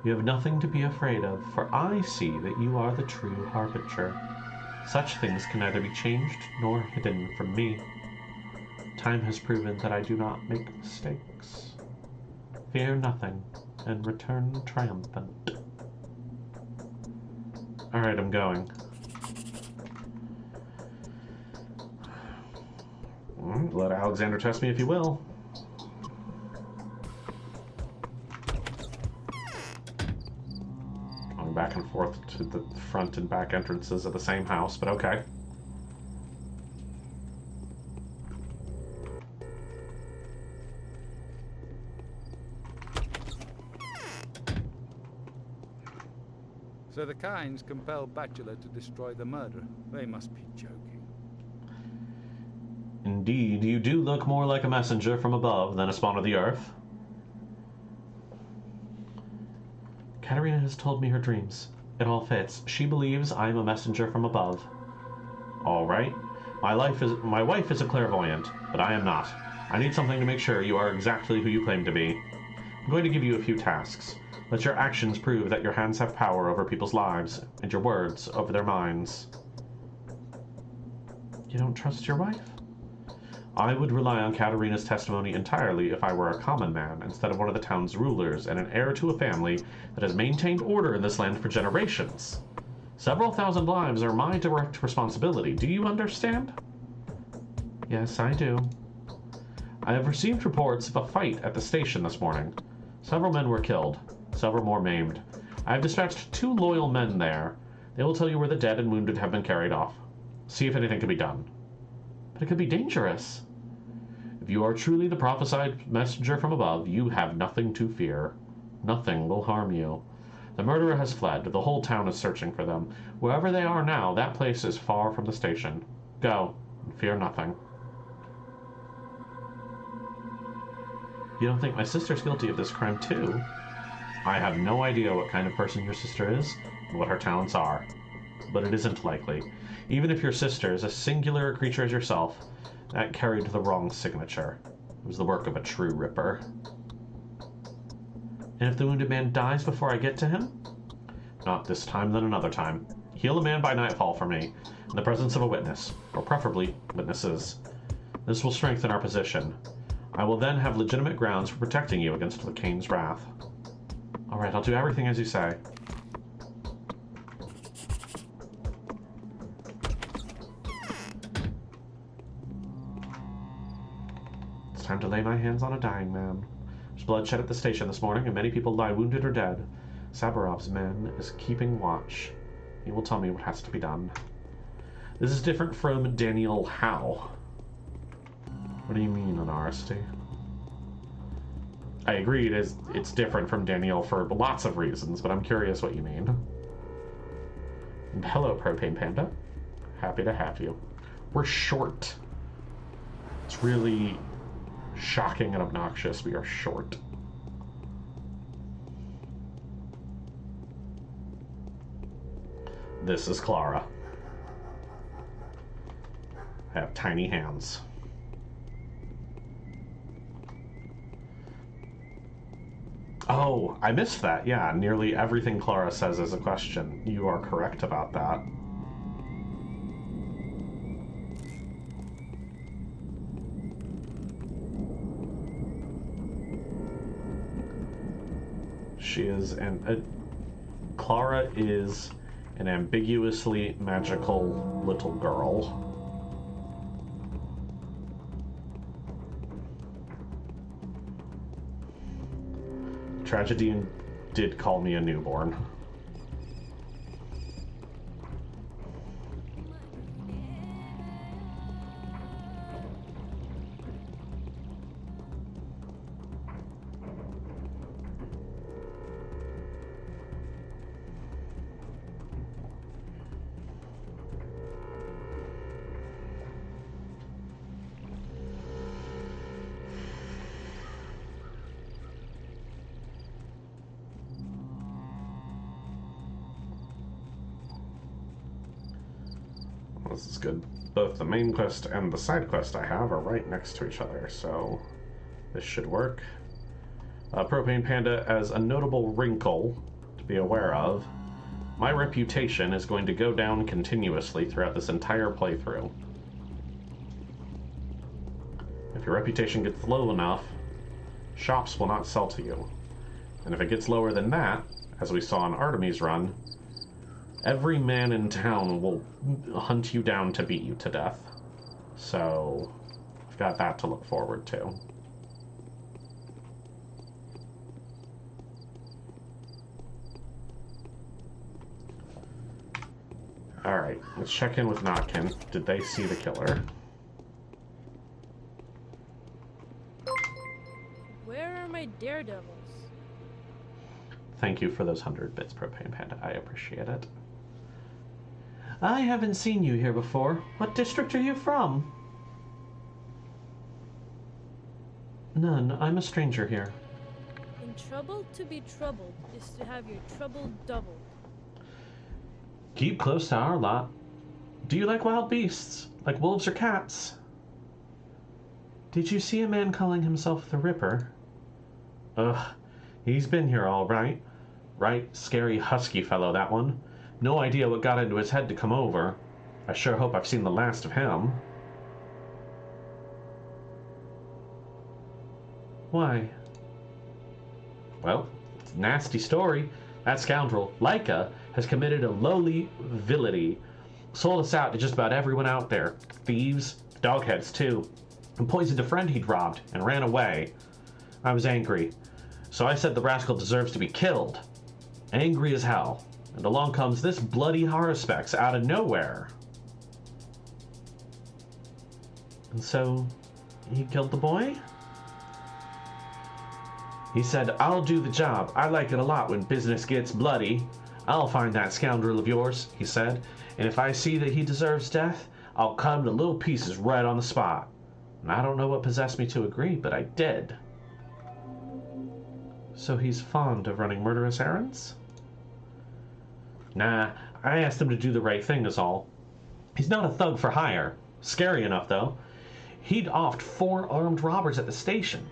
You have nothing to be afraid of, for I see that you are the true harbinger. Such things can neither be changed nor hidden from me. Time has proven that I do not make mistakes. Fear nothing, and return triumphant. Alright, I'm going. Let Alexander test me if you will. Going back and forth to the front and back entrances of the same house, but okay. So the Kynes compelled Bachelor to destroy the murderer. They must be joking. Indeed, you do look more like a messenger from above than a spawn of the earth. Katerina has told me her dreams. It all fits. She believes I am a messenger from above. All right. My wife is a clairvoyant, but I am not. I need something to make sure you are exactly who you claim to be. I'm going to give you a few tasks. Let your actions prove that your hands have power over people's lives, and your words over their minds. You don't trust your wife? I would rely on Katerina's testimony entirely if I were a common man instead of one of the town's rulers and an heir to a family that has maintained order in this land for generations. Several thousand lives are my direct responsibility. Do you understand? Yes, I do. I have received reports of a fight at the station this morning. Several men were killed. Several more maimed. I have dispatched 2 loyal men there. They will tell you where the dead and wounded have been carried off. See if anything can be done. But it could be dangerous. If you are truly the prophesied messenger from above, you have nothing to fear. Nothing will harm you. The murderer has fled. The whole town is searching for them. Wherever they are now, that place is far from the station. Go, and fear nothing. You don't think my sister's guilty of this crime too? I have no idea what kind of person your sister is and what her talents are, but it isn't likely. Even if your sister is as singular a creature as yourself, that carried the wrong signature. It was the work of a true ripper. And if the wounded man dies before I get to him? Not this time, then another time. Heal a man by nightfall for me, in the presence of a witness, or preferably witnesses. This will strengthen our position. I will then have legitimate grounds for protecting you against the Kane's wrath. Alright, I'll do everything as you say. It's time to lay my hands on a dying man. There's bloodshed at the station this morning, and many people lie wounded or dead. Sabarov's men is keeping watch. He will tell me what has to be done. This is different from Daniel Howe. What do you mean, an RST? I agree, it's different from Daniel for lots of reasons, but I'm curious what you mean. And hello, Propane Panda. Happy to have you. We're short. It's really shocking and obnoxious. We are short. This is Clara. I have tiny hands. Oh, I missed that. Yeah, nearly everything Clara says is a question. You are correct about that. She is Clara is an ambiguously magical little girl. Tragedy did call me a newborn. This is good. Both the main quest and the side quest I have are right next to each other, so this should work. Propane Panda, as a notable wrinkle to be aware of, my reputation is going to go down continuously throughout this entire playthrough. If your reputation gets low enough, shops will not sell to you. And if it gets lower than that, as we saw in Artemis' run, every man in town will hunt you down to beat you to death. So, I've got that to look forward to. Alright, let's check in with Notkin. Did they see the killer? Where are my daredevils? Thank you for those 100 bits, Propane Panda. I appreciate it. I haven't seen you here before. What district are you from? None. I'm a stranger here. In trouble, to be troubled is to have your trouble doubled. Keep close to our lot. Do you like wild beasts? Like wolves or cats? Did you see a man calling himself the Ripper? Ugh, he's been here all right. Right, scary husky fellow, that one. No idea what got into his head to come over. I sure hope I've seen the last of him. Why? Well, it's a nasty story. That scoundrel, Laika, has committed a lowly villainy. Sold us out to just about everyone out there. Thieves, dogheads too. And poisoned a friend he'd robbed and ran away. I was angry. So I said the rascal deserves to be killed. Angry as hell. And along comes this bloody Haruspex out of nowhere. And so, he killed the boy? He said, I'll do the job. I like it a lot when business gets bloody. I'll find that scoundrel of yours, he said. And if I see that he deserves death, I'll cut him to little pieces right on the spot. And I don't know what possessed me to agree, but I did. So he's fond of running murderous errands? Nah, I asked him to do the right thing is all. He's not a thug for hire. Scary enough, though. He'd offed 4 armed robbers at the station.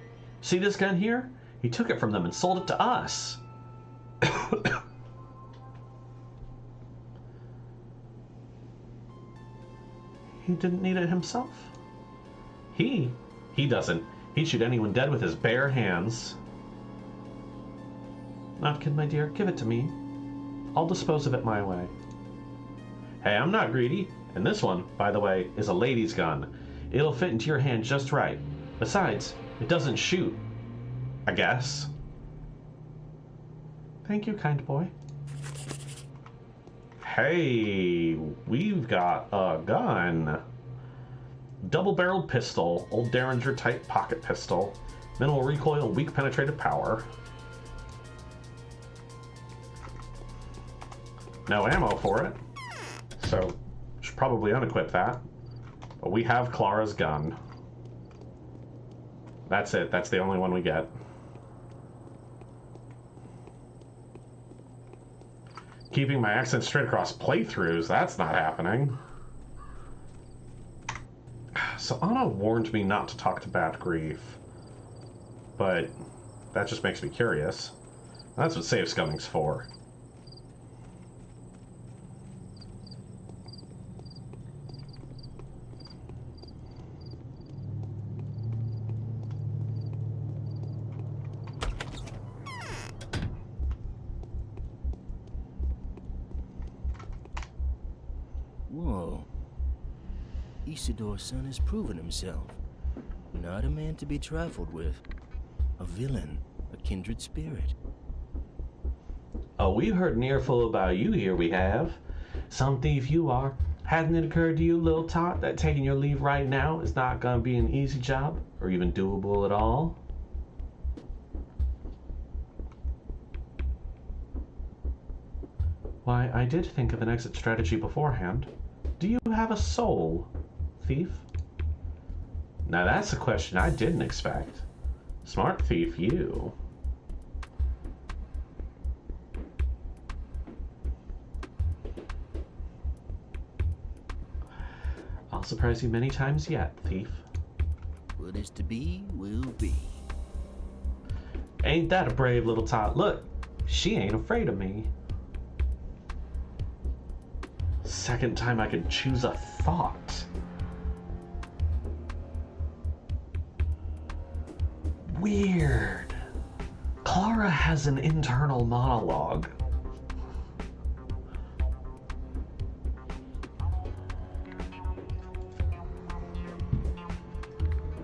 See this gun here? He took it from them and sold it to us. He didn't need it himself? He doesn't. He'd shoot anyone dead with his bare hands. Notkin, my dear, give it to me. I'll dispose of it my way. Hey, I'm not greedy. And this one, by the way, is a lady's gun. It'll fit into your hand just right. Besides, it doesn't shoot. I guess. Thank you, kind boy. Hey, we've got a gun. Double-barreled pistol, old Derringer type pocket pistol, minimal recoil, weak penetrative power. No ammo for it, so should probably unequip that. But we have Clara's gun. That's it. That's the only one we get. Keeping my accent straight across playthroughs, that's not happening. So Anna warned me not to talk to Bad Grief, but that just makes me curious. That's what save scumming's for. Whoa. Isidor's son has proven himself. Not a man to be trifled with. A villain, a kindred spirit. Oh, we've heard an earful about you here, we have. Some thief you are. Hasn't it occurred to you, little tot, that taking your leave right now is not gonna be an easy job, or even doable at all? Why, I did think of an exit strategy beforehand. Do you have a soul, thief? Now that's a question I didn't expect. Smart thief, you. I'll surprise you many times yet, thief. What is to be, will be. Ain't that a brave little tot? Look, she ain't afraid of me. Second time I could choose a thought. Weird. Clara has an internal monologue.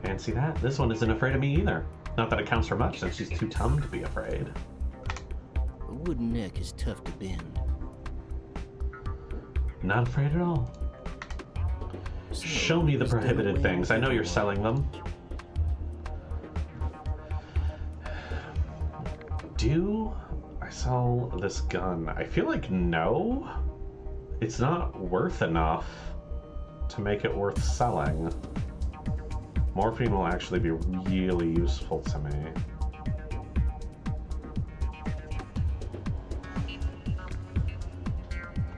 And see that? This one isn't afraid of me either. Not that it counts for much since she's too dumb to be afraid. A wooden neck is tough to bend. Not afraid at all. So, Show me the prohibited things. I know you're selling them. sell this gun? I feel like no. It's not worth enough to make it worth selling. Morphine will actually be really useful to me.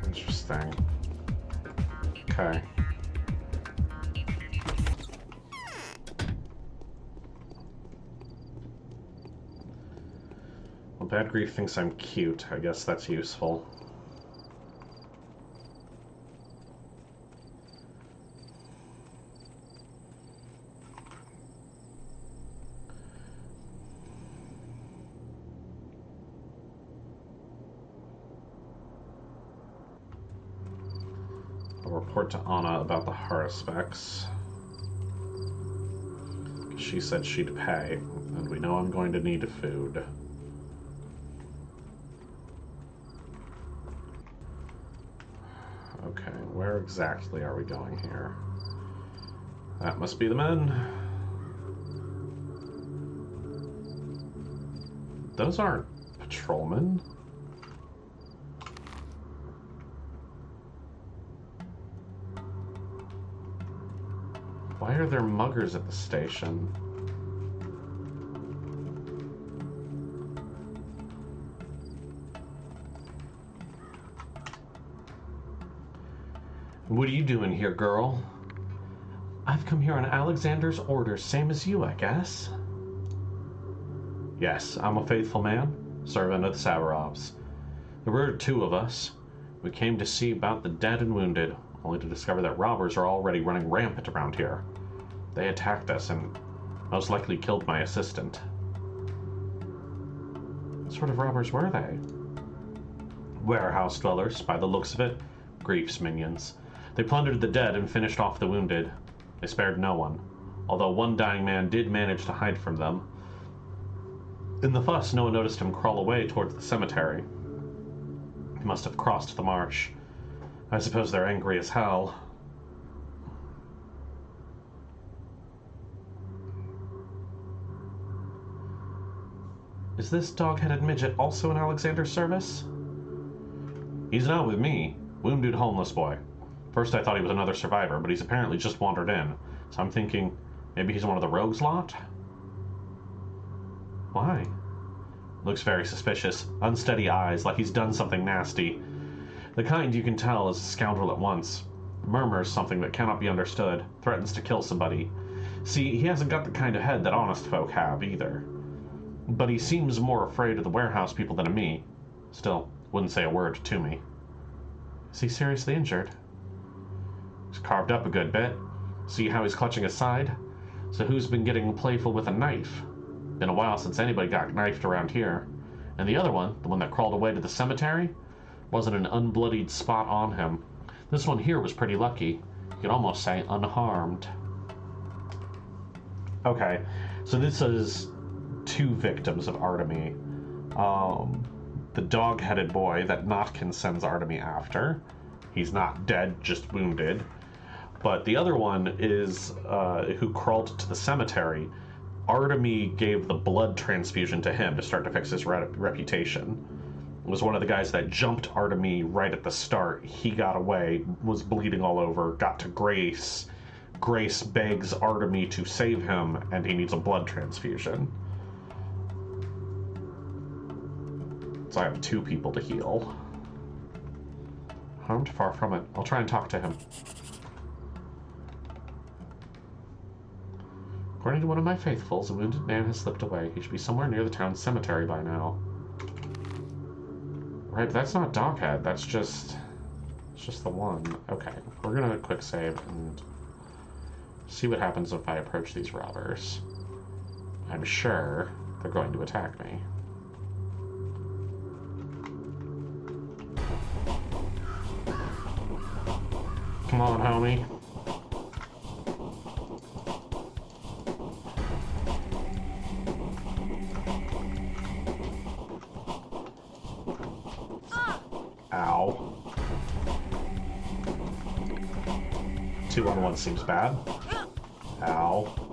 Interesting. Okay. Well, Bad Grief thinks I'm cute. I guess that's useful. I'll report to Anna about the heart specs. She said she'd pay, and we know I'm going to need food. Okay, where exactly are we going here? That must be the men. Those aren't patrolmen. Why are there muggers at the station? What are you doing here, girl? I've come here on Alexander's orders, same as you, I guess. Yes, I'm a faithful man, servant of the Sabarovs. There were 2 of us. We came to see about the dead and wounded, only to discover that robbers are already running rampant around here. They attacked us and most likely killed my assistant. What sort of robbers were they? Warehouse dwellers, by the looks of it. Grief's minions. They plundered the dead and finished off the wounded. They spared no one, although one dying man did manage to hide from them. In the fuss, no one noticed him crawl away towards the cemetery. He must have crossed the marsh. I suppose they're angry as hell. Is this dog-headed midget also in Alexander's service? He's not with me. Wounded homeless boy. First I thought he was another survivor, but he's apparently just wandered in. So I'm thinking, maybe he's one of the rogues lot? Why? Looks very suspicious. Unsteady eyes, like he's done something nasty. The kind you can tell is a scoundrel at once. Murmurs something that cannot be understood. Threatens to kill somebody. See, he hasn't got the kind of head that honest folk have, either. But he seems more afraid of the warehouse people than of me. Still, wouldn't say a word to me. Is he seriously injured? He's carved up a good bit. See how he's clutching his side? So who's been getting playful with a knife? Been a while since anybody got knifed around here. And the other one, the one that crawled away to the cemetery, wasn't an unbloodied spot on him. This one here was pretty lucky. You could almost say unharmed. Okay, so this is 2 victims of Artemy. The dog-headed boy that Notkin sends Artemy after. He's not dead, just wounded. But the other one is who crawled to the cemetery. Artemy gave the blood transfusion to him to start to fix his reputation. It was one of the guys that jumped Artemy right at the start. He got away, was bleeding all over, got to Grace. Grace begs Artemy to save him, and he needs a blood transfusion. So I have 2 people to heal. Harmed? Far from it. I'll try and talk to him. According to one of my faithfuls, a wounded man has slipped away. He should be somewhere near the town cemetery by now. Right, that's not Doghead. That's just... It's just the one. Okay, we're gonna quick save and see what happens if I approach these robbers. I'm sure they're going to attack me. Come on, homie. Ow. 2-on-1 seems bad. Ow.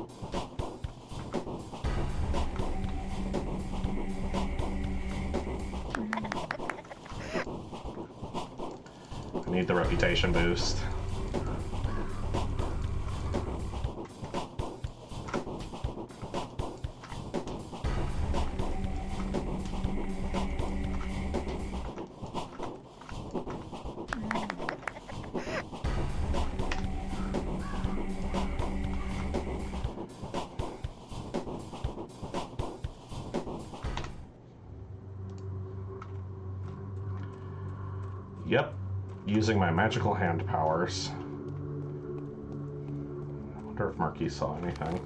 I need the reputation boost. Yep, using my magical hand powers. I wonder if Marquis saw anything.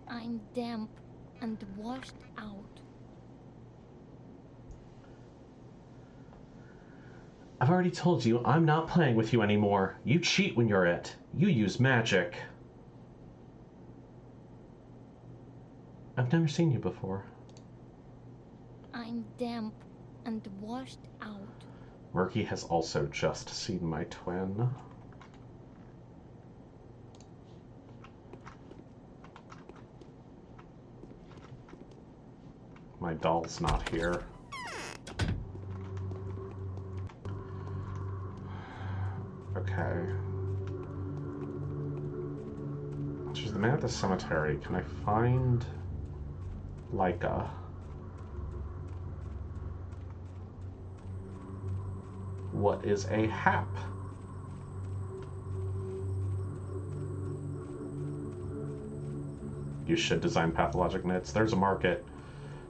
I'm damp and washed out. I've already told you I'm not playing with you anymore. You cheat when you're it. You use magic. I've never seen you before. I'm damp and washed out. Murky has also just seen my twin. My doll's not here. Okay. She's the man at the cemetery. Can I find Leica? What is a hap? You should design pathologic knits. There's a market.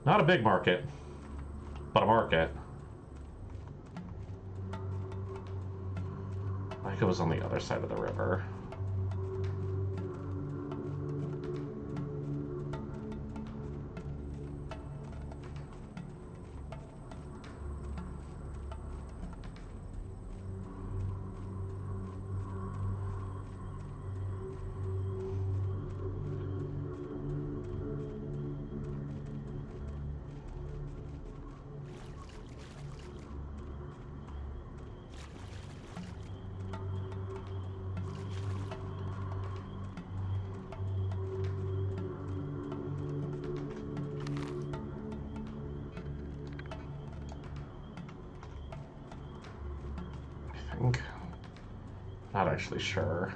Not a big market, but a market. Like it was on the other side of the river. Not actually sure.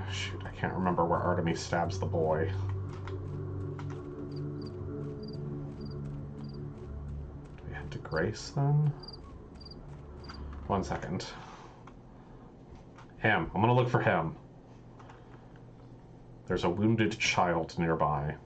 Shoot, I can't remember where Artemis stabs the boy. Do we head to Grace then? 1 second. Him. I'm gonna look for him. There's a wounded child nearby.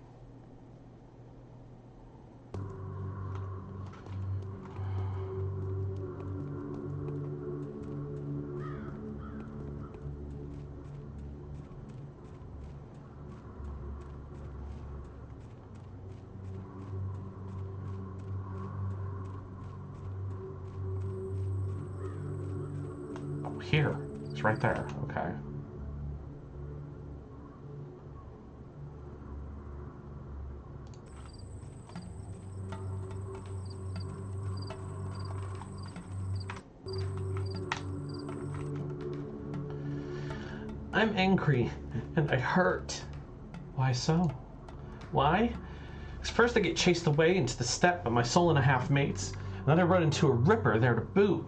Here. It's right there. Okay. I'm angry and I hurt. Why so? Why? Because first I get chased away into the steppe by my soul and a half mates, and then I run into a ripper there to boot.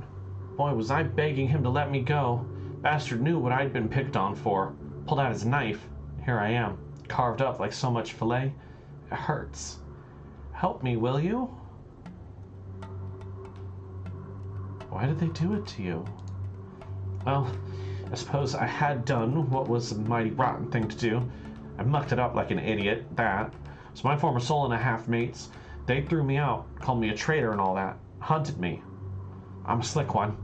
Boy, was I begging him to let me go. Bastard knew what I'd been picked on for. Pulled out his knife. Here I am, carved up like so much filet. It hurts. Help me, will you? Why did they do it to you? Well, I suppose I had done what was a mighty rotten thing to do. I mucked it up like an idiot, that. So my former soul and a half mates, they threw me out, called me a traitor and all that. Hunted me. I'm a slick one.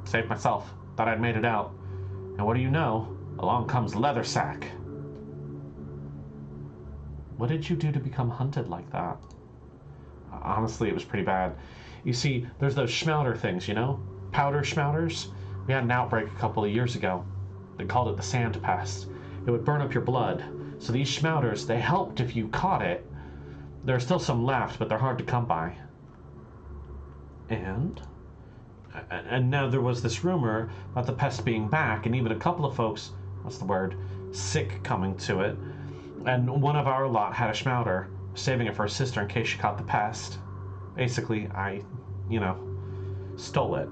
Saved myself. Thought I'd made it out. And what do you know? Along comes Leathersack. What did you do to become hunted like that? Honestly, it was pretty bad. You see, there's those schmouter things, you know? Powder schmouters? We had an outbreak a couple of years ago. They called it the sand pest. It would burn up your blood. So these schmouters, they helped if you caught it. There are still some left, but they're hard to come by. And now there was this rumor about the pest being back, and even a couple of folks what's the word, sick coming to it. And one of our lot had a schmouter, saving it for her sister in case she caught the pest. Basically, I, stole it.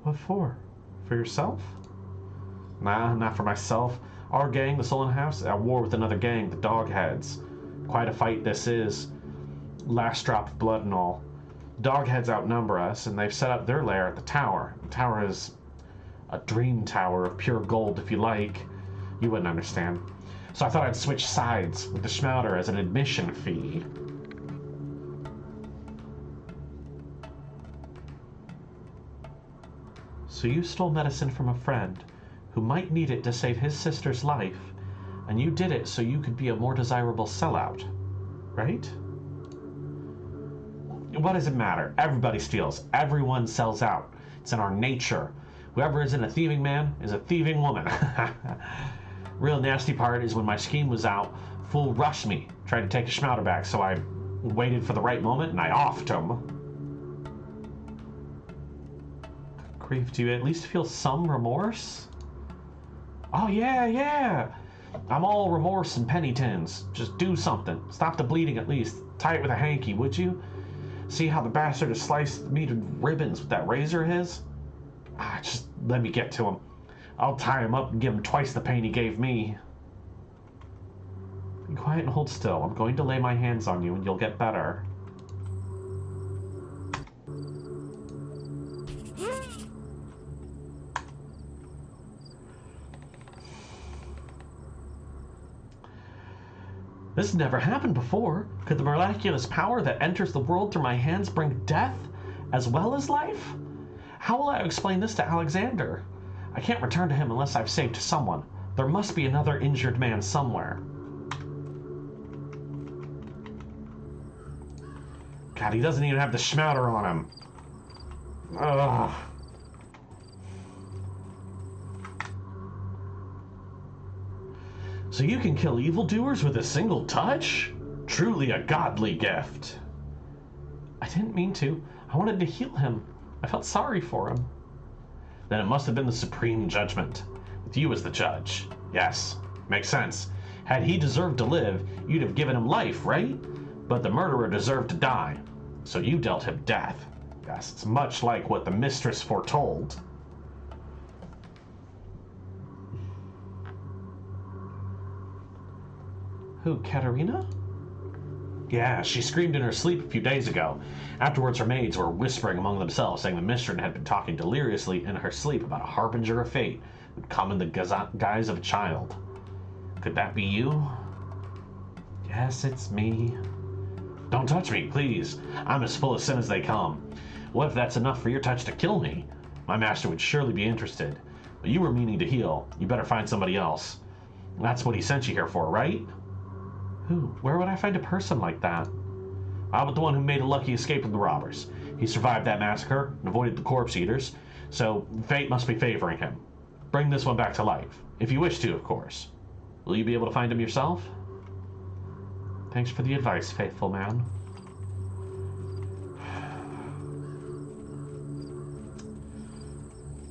What for? For yourself? Nah, not for myself. Our gang, the Sullen House, at war with another gang, the Dogheads. Quite a fight this is. Last drop of blood and all. Dogheads outnumber us, and they've set up their lair at the tower. The tower is a dream tower of pure gold, if you like. You wouldn't understand. So I thought I'd switch sides with the schmouter as an admission fee. So you stole medicine from a friend who might need it to save his sister's life, and you did it so you could be a more desirable sellout, right? What does it matter? Everybody steals. Everyone sells out. It's in our nature. Whoever isn't a thieving man is a thieving woman. Real nasty part is when my scheme was out, fool rushed me, tried to take a schmouter back, so I waited for the right moment and I offed him. Grief, do you at least feel some remorse? Oh yeah. I'm all remorse and penny tins. Just do something. Stop the bleeding at least. Tie it with a hanky, would you? See how the bastard has sliced me to ribbons with that razor of his? Just let me get to him. I'll tie him up and give him twice the pain he gave me. Be quiet and hold still. I'm going to lay my hands on you and you'll get better. This has never happened before. Could the miraculous power that enters the world through my hands bring death as well as life? How will I explain this to Alexander? I can't return to him unless I've saved someone. There must be another injured man somewhere. God, he doesn't even have the schmouter on him. Ugh. So you can kill evildoers with a single touch? Truly a godly gift. I didn't mean to. I wanted to heal him. I felt sorry for him. Then it must have been the supreme judgment, with you as the judge. Yes, makes sense. Had he deserved to live, you'd have given him life, right? But the murderer deserved to die, so you dealt him death. Yes, it's much like what the mistress foretold. Who, Katerina? Yeah, she screamed in her sleep a few days ago. Afterwards, her maids were whispering among themselves, saying the mistress had been talking deliriously in her sleep about a harbinger of fate who'd come in the guise of a child. Could that be you? Yes, it's me. Don't touch me, please. I'm as full of sin as they come. What if that's enough for your touch to kill me? My master would surely be interested. But you were meaning to heal. You better find somebody else. That's what he sent you here for, right? Who? Where would I find a person like that? How about the one who made a lucky escape from the robbers? He survived that massacre and avoided the corpse eaters, so fate must be favoring him. Bring this one back to life, if you wish to, of course. Will you be able to find him yourself? Thanks for the advice, faithful man.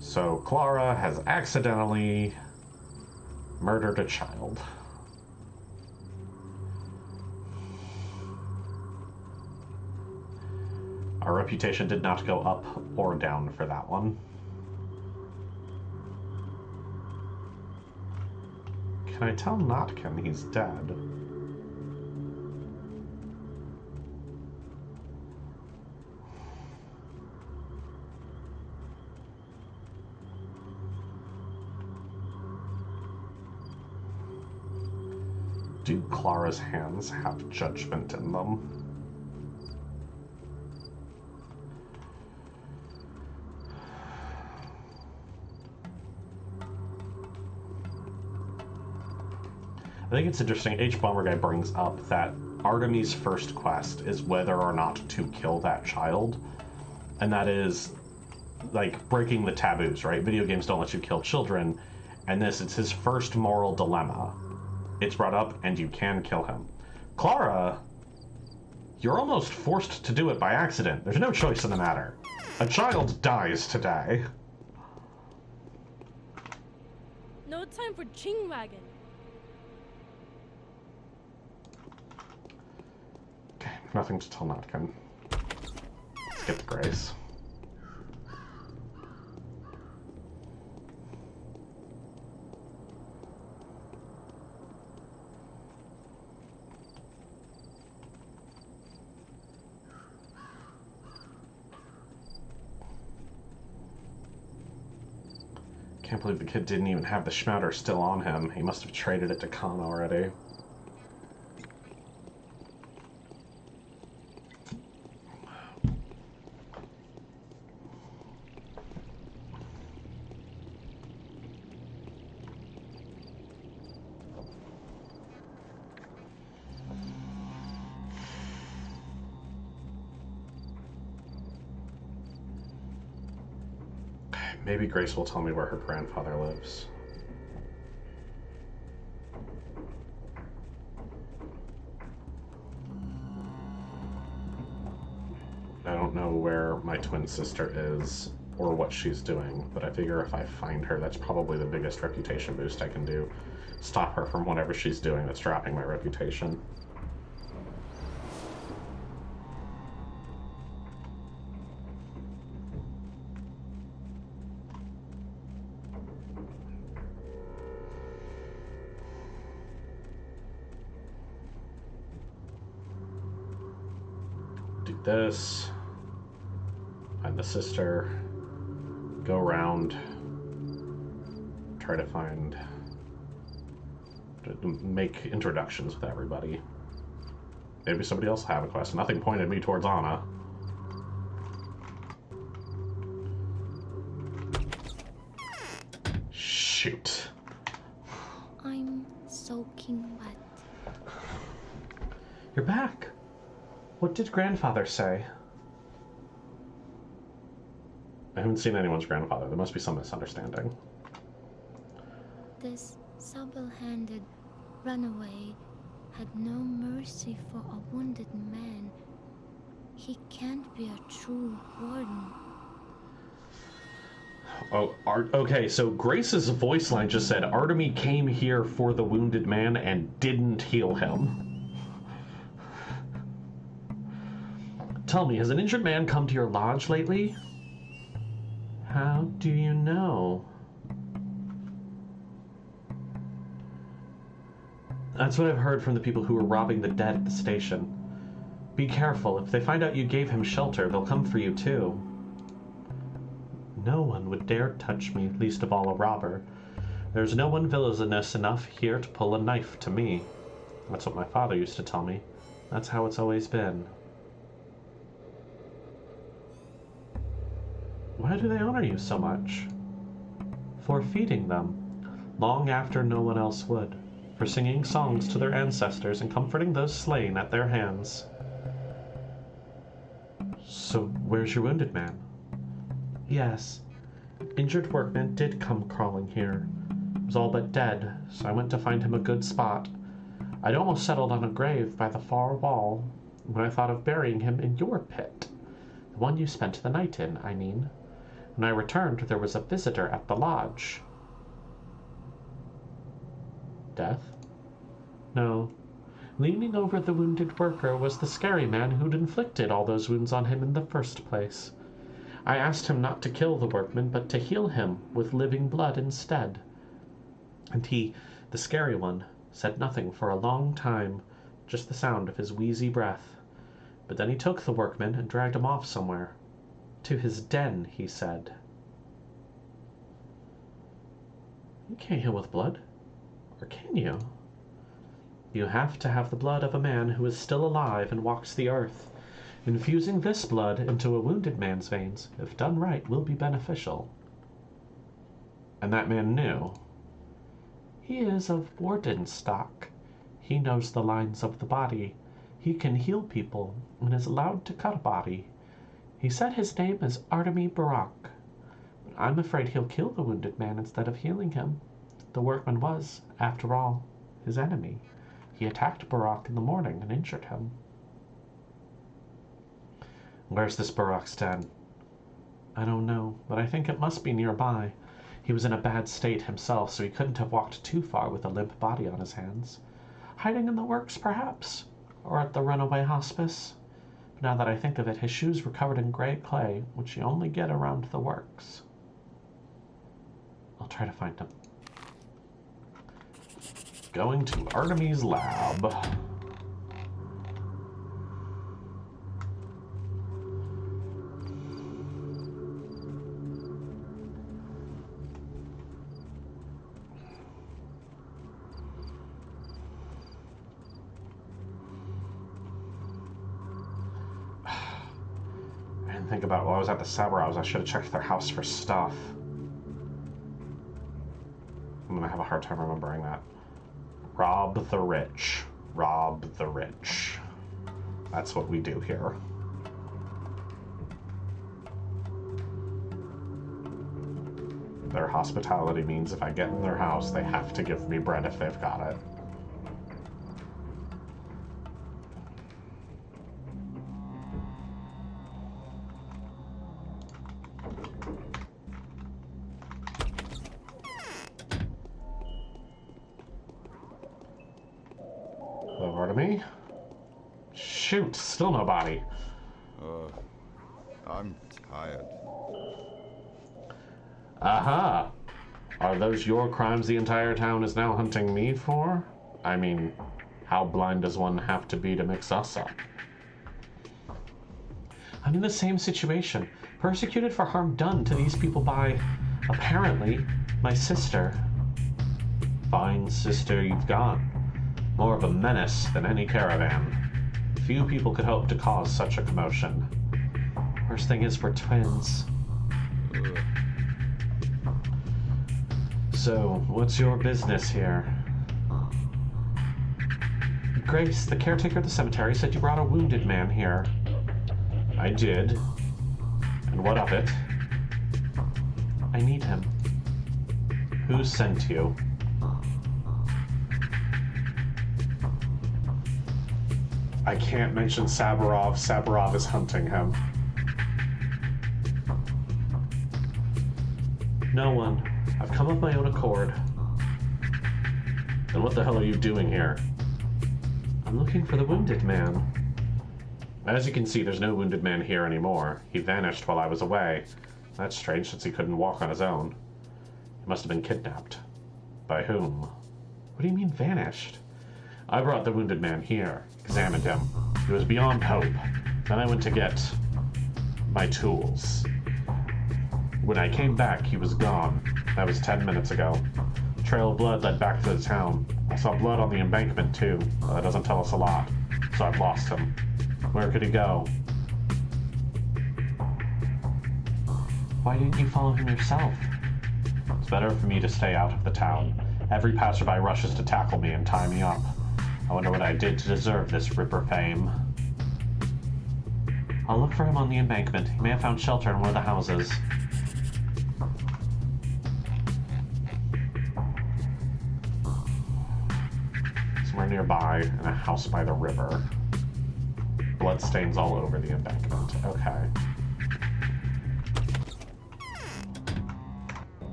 So Clara has accidentally murdered a child. Our reputation did not go up or down for that one. Can I tell Notkin he's dead? Do Clara's hands have judgment in them? I think it's interesting, HBomberGuy brings up that Artemis' first quest is whether or not to kill that child. And that is, like, breaking the taboos, right? Video games don't let you kill children. And this, it's his first moral dilemma. It's brought up, and you can kill him. Clara, You're almost forced to do it by accident. There's no choice in the matter. A child dies today. No time for ching wagon. Okay, nothing to tell Notkin. Let's get the grace. Can't believe the kid didn't even have the schmouter still on him. He must have traded it to Khan already. Maybe Grace will tell me where her grandfather lives. I don't know where my twin sister is or what she's doing, but I figure if I find her, that's probably the biggest reputation boost I can do. Stop her from whatever she's doing that's dropping my reputation. This, find the sister, go around, try to make introductions with everybody. Maybe somebody else will have a quest. Nothing pointed me towards Anna. Shoot. I'm soaking wet. You're back. What did grandfather say? I haven't seen anyone's grandfather. There must be some misunderstanding. This supple-handed runaway had no mercy for a wounded man. He can't be a true warden. Oh, okay, so Grace's voice line just said, Artemy came here for the wounded man and didn't heal him. Tell me, has an injured man come to your lodge lately? How do you know? That's what I've heard from the people who were robbing the dead at the station. Be careful. If they find out you gave him shelter, they'll come for you too. No one would dare touch me, least of all a robber. There's no one villainous enough here to pull a knife to me. That's what my father used to tell me. That's how it's always been. Why do they honor you so much? For feeding them, long after no one else would. For singing songs to their ancestors and comforting those slain at their hands. So, where's your wounded man? Yes. Injured workman did come crawling here. He was all but dead, so I went to find him a good spot. I'd almost settled on a grave by the far wall when I thought of burying him in your pit. The one you spent the night in, I mean. When I returned, there was a visitor at the lodge. Death? No. Leaning over the wounded worker was the scary man who'd inflicted all those wounds on him in the first place. I asked him not to kill the workman, but to heal him with living blood instead. And he, the scary one, said nothing for a long time, just the sound of his wheezy breath. But then he took the workman and dragged him off somewhere. To his den, he said. You can't heal with blood. Or can you? You have to have the blood of a man who is still alive and walks the earth. Infusing this blood into a wounded man's veins, if done right, will be beneficial. And that man knew. He is of warden stock. He knows the lines of the body. He can heal people and is allowed to cut a body. He said his name is Artemy Barak. I'm afraid he'll kill the wounded man instead of healing him. The workman was, after all, his enemy. He attacked Barak in the morning and injured him. Where's this Barok's den? I don't know, but I think it must be nearby. He was in a bad state himself, so he couldn't have walked too far with a limp body on his hands. Hiding in the works, perhaps? Or at the runaway hospice? But now that I think of it, his shoes were covered in gray clay, which you only get around the works. I'll try to find him. Going to Artemis' lab. Think about while I was at the Saburovs, I should have checked their house for stuff. I'm gonna have a hard time remembering that. Rob the rich. Rob the rich. That's what we do here. Their hospitality means if I get in their house, they have to give me bread if they've got it. Me? Shoot, still no body. I'm tired. Aha! Are those your crimes the entire town is now hunting me for? I mean, how blind does one have to be to mix us up? I'm in the same situation. Persecuted for harm done to these people by, apparently, my sister. Fine sister you've got. More of a menace than any caravan. Few people could hope to cause such a commotion. Worst thing is we're twins. So, what's your business here? Grace, the caretaker of the cemetery, said you brought a wounded man here. I did. And what of it? I need him. Who sent you? I can't mention Saburov. Saburov is hunting him. No one. I've come of my own accord. Then what the hell are you doing here? I'm looking for the wounded man. As you can see, there's no wounded man here anymore. He vanished while I was away. That's strange since he couldn't walk on his own. He must have been kidnapped. By whom? What do you mean vanished? I brought the wounded man here, examined him. He was beyond hope. Then I went to get my tools. When I came back, he was gone. That was 10 minutes ago. The trail of blood led back to the town. I saw blood on the embankment too, but that doesn't tell us a lot. So I've lost him. Where could he go? Why didn't you follow him yourself? It's better for me to stay out of the town. Every passerby rushes to tackle me and tie me up. I wonder what I did to deserve this Ripper fame. I'll look for him on the embankment. He may have found shelter in one of the houses. Somewhere nearby, in a house by the river. Bloodstains all over the embankment. Okay.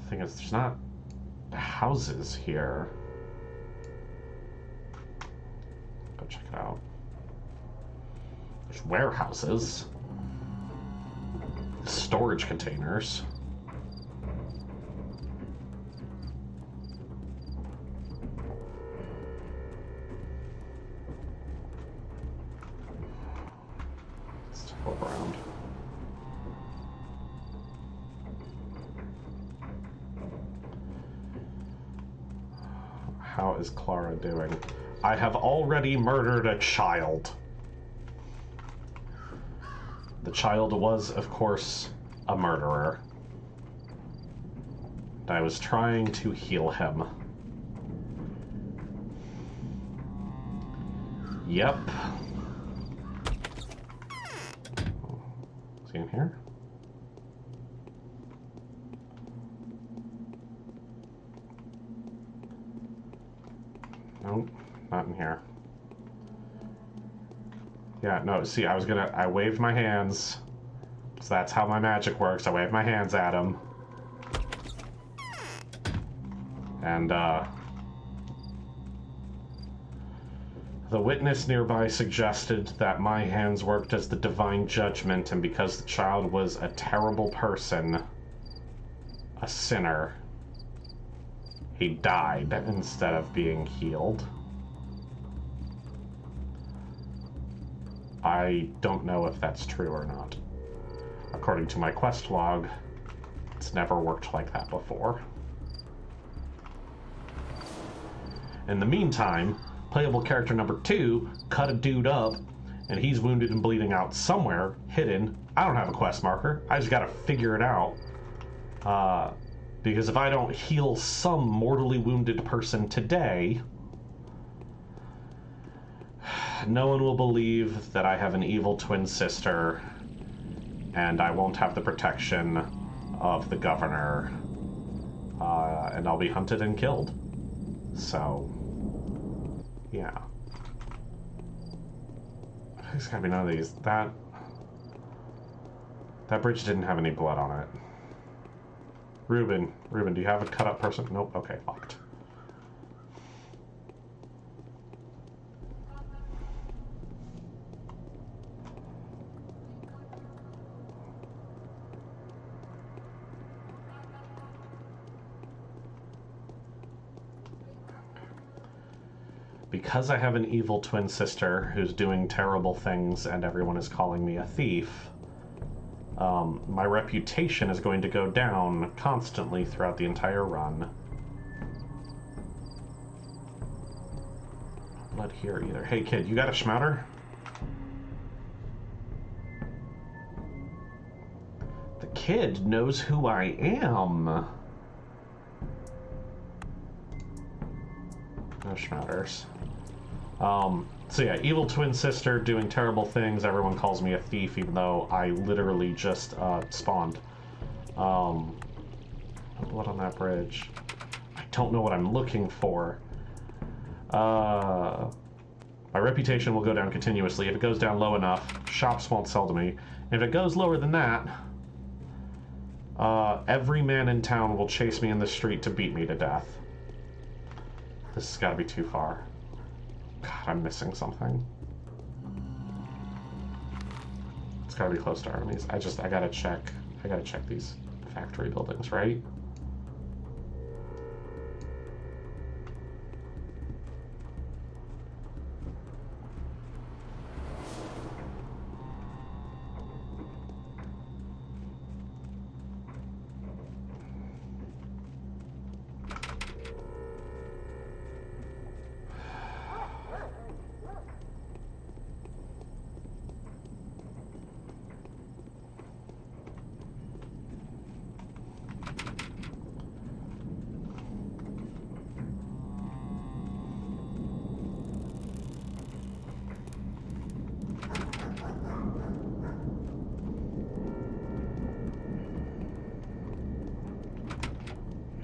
The thing is, there's not houses here. Go check it out. There's warehouses. Storage containers. Let's look around. How is Clara doing? I have already murdered a child. The child was, of course, a murderer. I was trying to heal him. Yep. Is he in here? Nope, not in here. Yeah, no, see, I waved my hands. So that's how my magic works. I wave my hands at him. And, the witness nearby suggested that my hands worked as the divine judgment, and because the child was a terrible person, a sinner, he died instead of being healed. I don't know if that's true or not. According to my quest log, it's never worked like that before. In the meantime, playable character number 2 cut a dude up, and he's wounded and bleeding out somewhere, hidden. I don't have a quest marker. I just gotta figure it out. Because if I don't heal some mortally wounded person today, no one will believe that I have an evil twin sister, and I won't have the protection of the governor, and I'll be hunted and killed. So, yeah. There's gotta be none of these. That bridge didn't have any blood on it. Ruben, do you have a cut up person? Nope, okay, locked. Because I have an evil twin sister who's doing terrible things and everyone is calling me a thief, my reputation is going to go down constantly throughout the entire run. No blood here either. Hey kid, you got a schmouter? The kid knows who I am. No schmouters. So yeah, evil twin sister doing terrible things. Everyone calls me a thief, even though I literally just spawned. No blood on that bridge. I don't know what I'm looking for. My reputation will go down continuously. If it goes down low enough, shops won't sell to me. If it goes lower than that, every man in town will chase me in the street to beat me to death. This has got to be too far. God, I'm missing something. It's gotta be close to Artemis. I gotta check these factory buildings, right?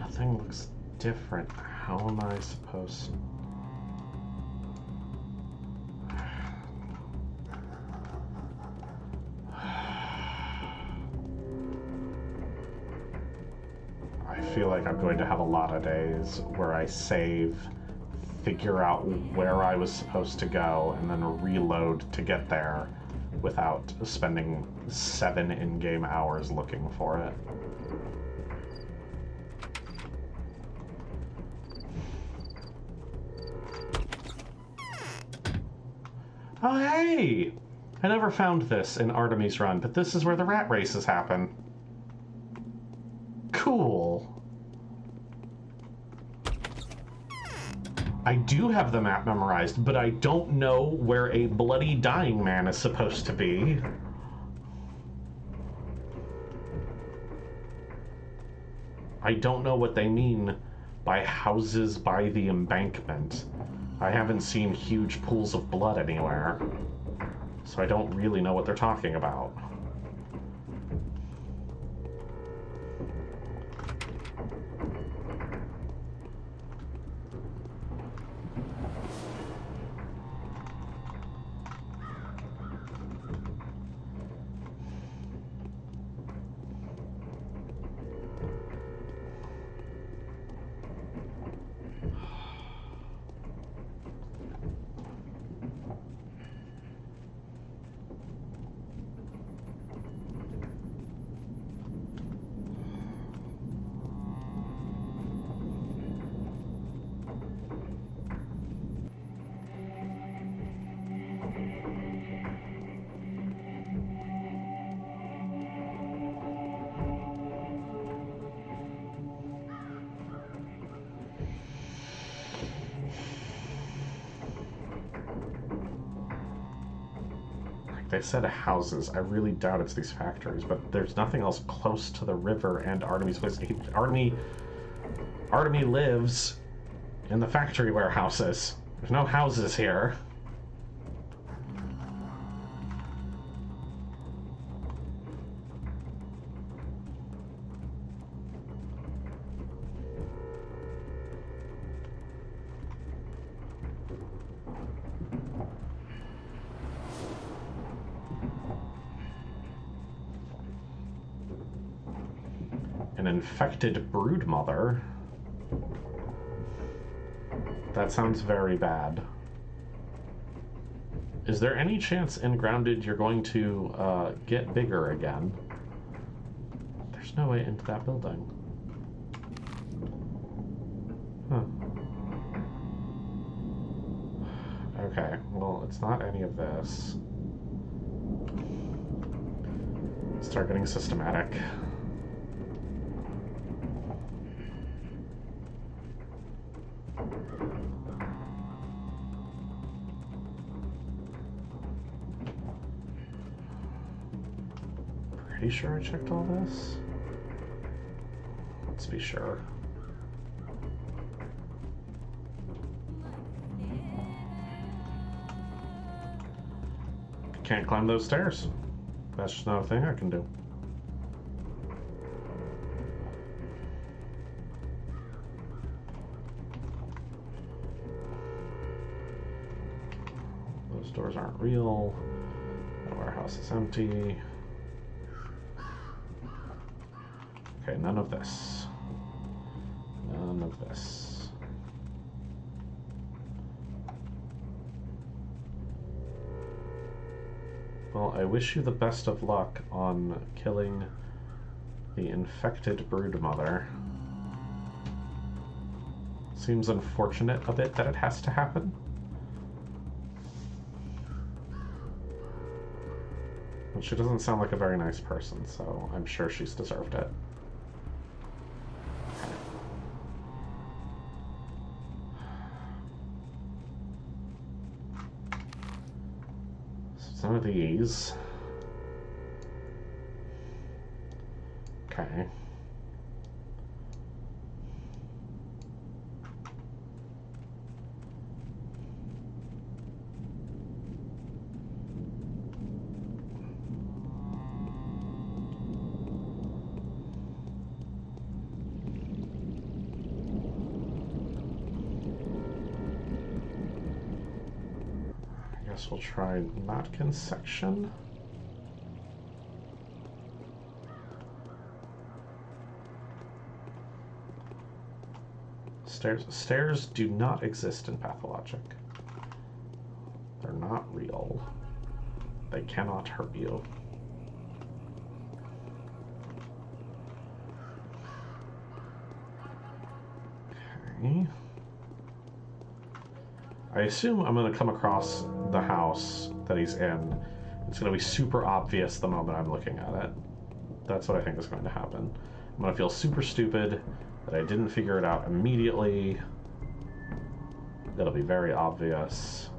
Nothing looks different. How am I supposed... I feel like I'm going to have a lot of days where I save, figure out where I was supposed to go, and then reload to get there without spending 7 in-game hours looking for it. Oh, hey! I never found this in Artemis Run, but this is where the rat races happen. Cool. I do have the map memorized, but I don't know where a bloody dying man is supposed to be. I don't know what they mean by houses by the embankment. I haven't seen huge pools of blood anywhere, so I don't really know what they're talking about. They said houses. I really doubt it's these factories, but there's nothing else close to the river and Artemy's place. Artemy lives in the factory warehouses. There's no houses here. An infected broodmother? That sounds very bad. Is there any chance in Grounded you're going to get bigger again? There's no way into that building. Huh. Okay, well, it's not any of this. Start getting systematic. Pretty sure I checked all this. Let's be sure. Can't climb those stairs. That's just not a thing I can do. Those doors aren't real. The warehouse is empty. Okay, none of this. None of this. Well, I wish you the best of luck on killing the infected broodmother. Seems unfortunate a bit that it has to happen. But she doesn't sound like a very nice person, so I'm sure she's deserved it. Some of these. Okay. We'll try Notkin's section. Stairs do not exist in Pathologic. They're not real. They cannot hurt you. Okay. I assume I'm going to come across the house that he's in. It's going to be super obvious the moment I'm looking at it. That's what I think is going to happen. I'm going to feel super stupid that I didn't figure it out immediately. It'll be very obvious.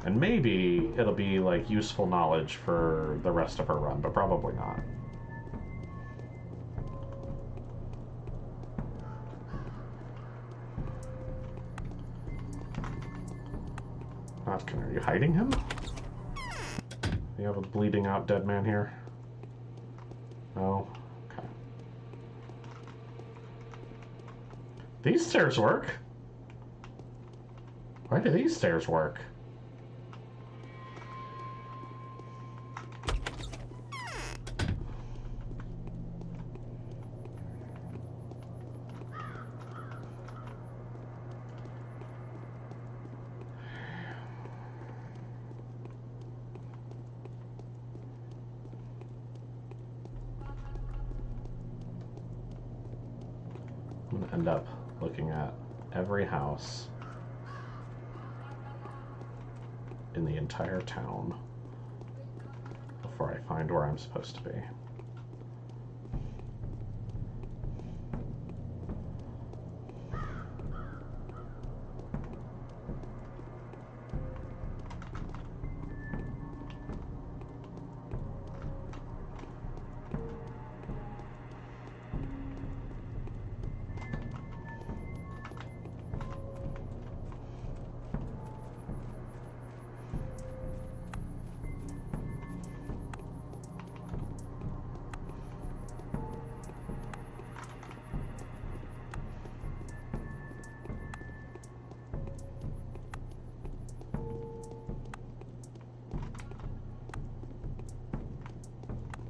And maybe it'll be like useful knowledge for the rest of her run, but probably not. Are you hiding him? You have a bleeding out dead man here? No? Okay. These stairs work? Why do these stairs work? I'm gonna end up looking at every house in the entire town before I find where I'm supposed to be.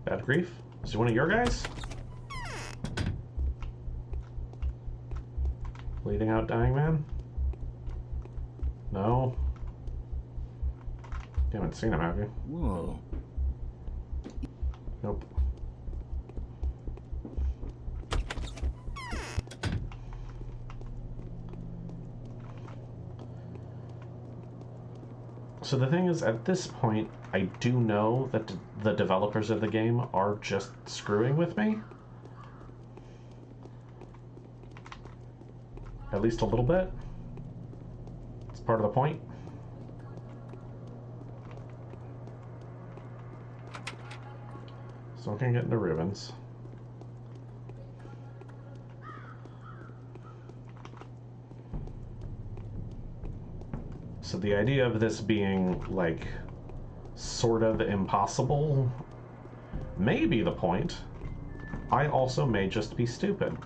Bad grief? Is he one of your guys? Bleeding out, dying man? No? You haven't seen him, have you? Whoa. Nope. So the thing is, at this point, I do know that the developers of the game are just screwing with me. At least a little bit. It's part of the point. So I can get into Rubens. So the idea of this being, like, sort of impossible may be the point. I also may just be stupid.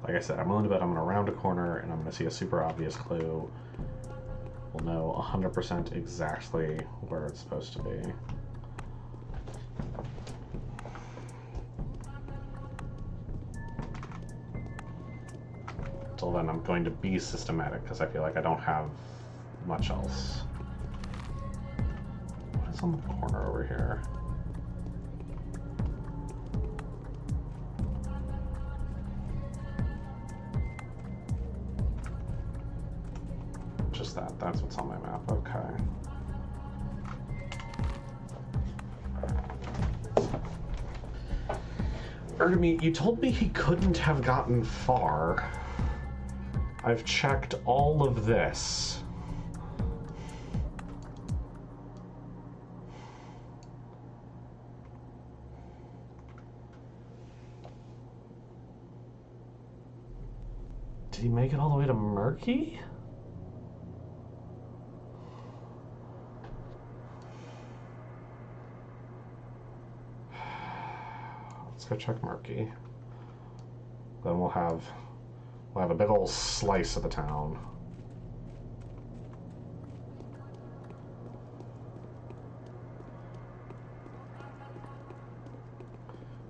Like I said, I'm willing to bet I'm going to round a corner and I'm going to see a super obvious clue. We'll know 100% exactly where it's supposed to be. Until then, I'm going to be systematic because I feel like I don't have much else. What is on the corner over here? Just that. That's what's on my map. Okay. Erdemy, you told me he couldn't have gotten far. I've checked all of this. Did he make it all the way to Murky? Let's go check Murky. Then we'll have a big old slice of the town.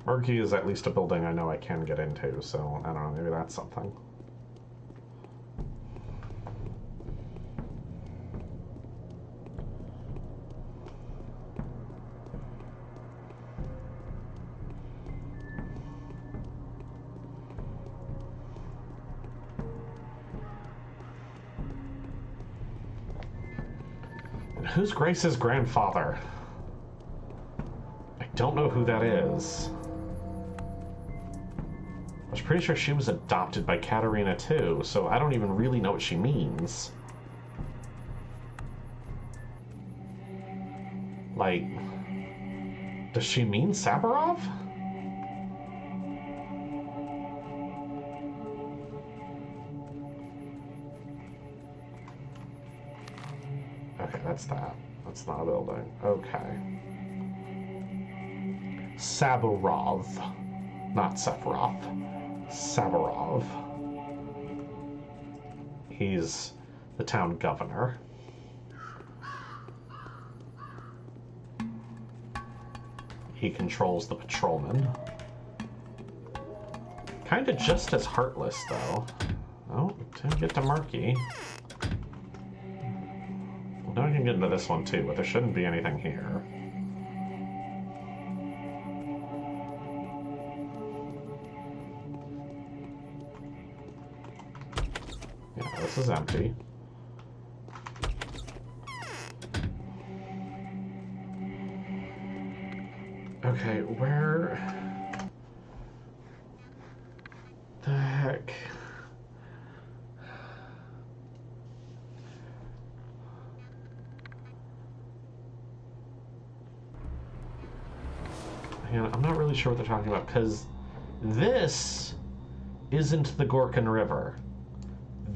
Murky is at least a building I know I can get into, so I don't know, maybe that's something. Who's Grace's grandfather? I don't know who that is. I was pretty sure she was adopted by Katarina too, so I don't even really know what she means. Like, does she mean Saburov? Okay, that's that. That's not a building. Okay. Saburov. Not Sephiroth. Saburov. He's the town governor. He controls the patrolmen. Kinda just as heartless, though. Oh, didn't get to Murky. We'll Now I can get into this one too, but there shouldn't be anything here. Yeah, this is empty. Okay, where the heck? I'm not really sure what they're talking about, because this isn't the Gorkin River.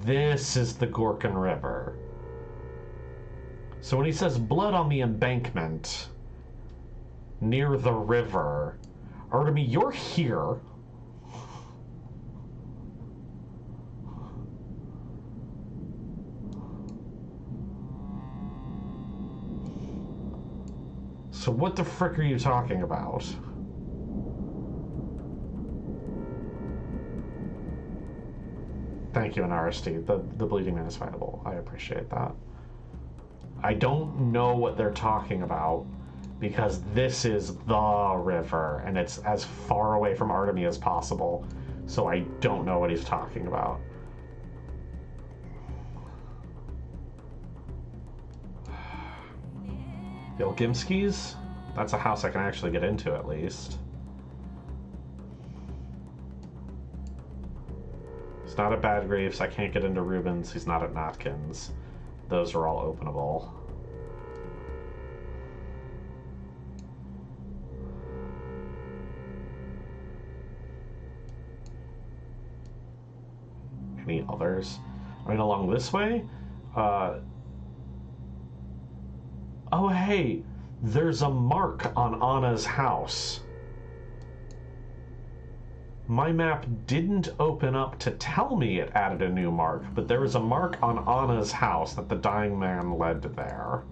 This is the Gorkin River. So when he says blood on the embankment near the river, Artemy, you're here. So what the frick are you talking about? Thank you, NRSD. The Bleeding Man is fightable. I appreciate that. I don't know what they're talking about because this is the river and it's as far away from Artemy as possible. So I don't know what he's talking about. The Olgimskis? That's a house I can actually get into at least. He's not at Badgraves, I can't get into Rubens, he's not at Notkins. Those are all openable. Any others? I mean, along this way? Oh, hey, there's a mark on Anna's house. My map didn't open up to tell me it added a new mark, but there is a mark on Anna's house that the dying man led there.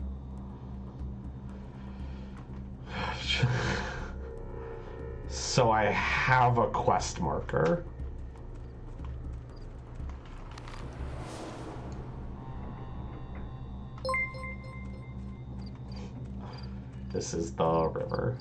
So I have a quest marker. This is the river.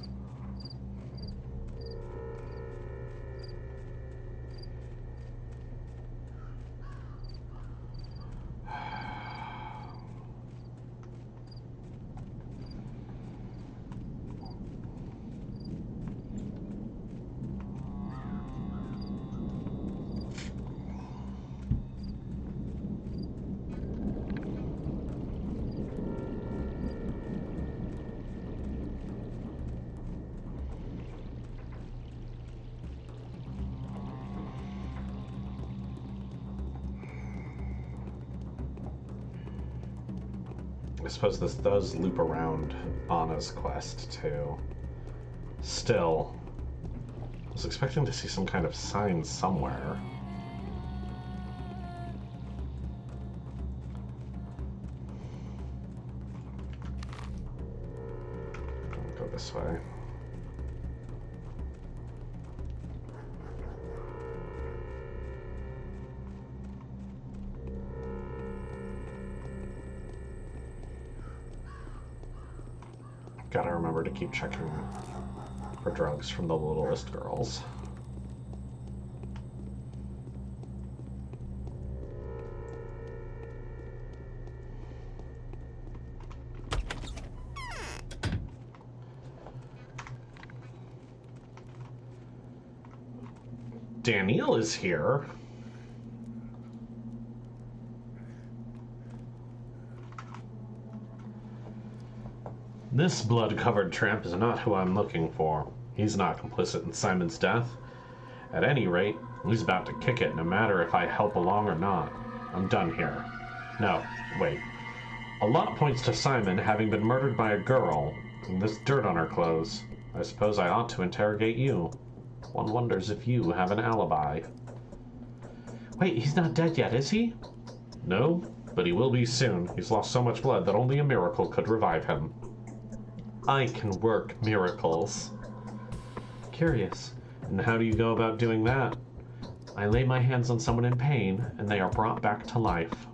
I suppose this does loop around Anna's quest, too. Still, I was expecting to see some kind of sign somewhere. I'll go this way. Gotta remember to keep checking for drugs from the littlest girls. Daniel is here. This blood-covered tramp is not who I'm looking for. He's not complicit in Simon's death. At any rate, he's about to kick it, no matter if I help along or not. I'm done here. No, wait. A lot points to Simon having been murdered by a girl, and this dirt on her clothes. I suppose I ought to interrogate you. One wonders if you have an alibi. Wait, he's not dead yet, is he? No, but he will be soon. He's lost so much blood that only a miracle could revive him. I can work miracles. Curious. And how do you go about doing that? I lay my hands on someone in pain, and they are brought back to life.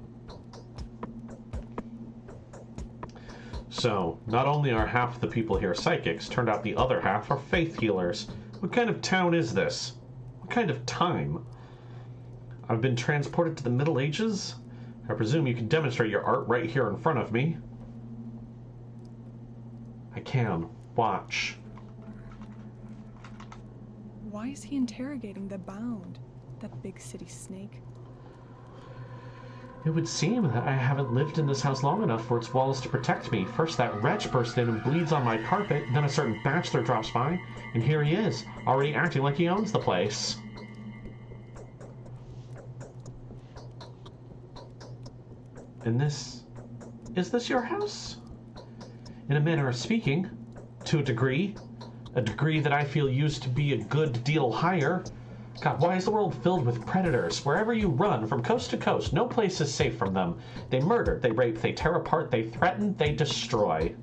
So, not only are half the people here psychics, turned out the other half are faith healers. What kind of town is this? What kind of time? I've been transported to the Middle Ages? I presume you can demonstrate your art right here in front of me. I can. Watch. Why is he interrogating the Bound? That big city snake? It would seem that I haven't lived in this house long enough for its walls to protect me. First that wretch bursts in and bleeds on my carpet, then a certain bachelor drops by, and here he is, already acting like he owns the place. And this... is this your house? In a manner of speaking, to a degree that I feel used to be a good deal higher. God, why is the world filled with predators? Wherever you run, from coast to coast, no place is safe from them. They murder, they rape, they tear apart, they threaten, they destroy.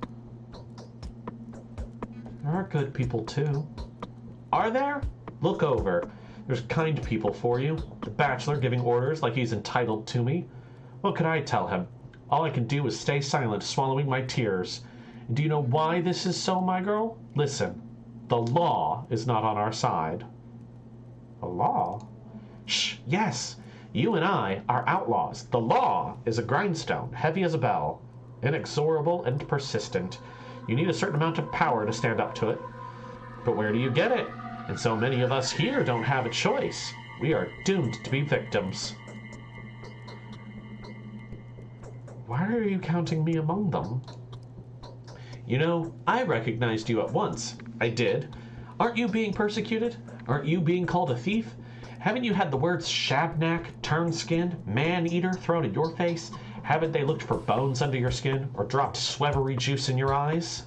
There are good people, too. Are there? Look over. There's kind people for you. The bachelor giving orders like he's entitled to me. What could I tell him? All I can do is stay silent, swallowing my tears. And do you know why this is so, my girl? Listen. The law is not on our side. The law? Shh, yes. You and I are outlaws. The law is a grindstone, heavy as a bell, inexorable and persistent. You need a certain amount of power to stand up to it. But where do you get it? And so many of us here don't have a choice. We are doomed to be victims. Why are you counting me among them? You know, I recognized you at once. I did. Aren't you being persecuted? Aren't you being called a thief? Haven't you had the words shabnak, turn-skinned, man-eater thrown in your face? Haven't they looked for bones under your skin or dropped swevery juice in your eyes?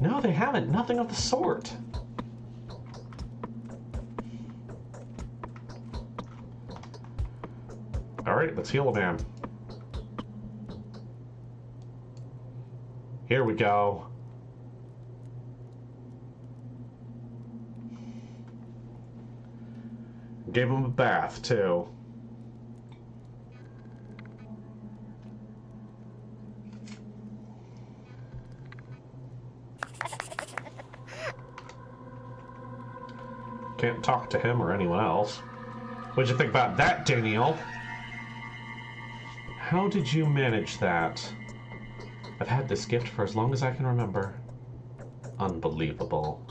No, they haven't. Nothing of the sort. All right, let's heal a man. Here we go. Gave him a bath, too. Can't talk to him or anyone else. What'd you think about that, Daniel? How did you manage that? I've had this gift for as long as I can remember. Unbelievable.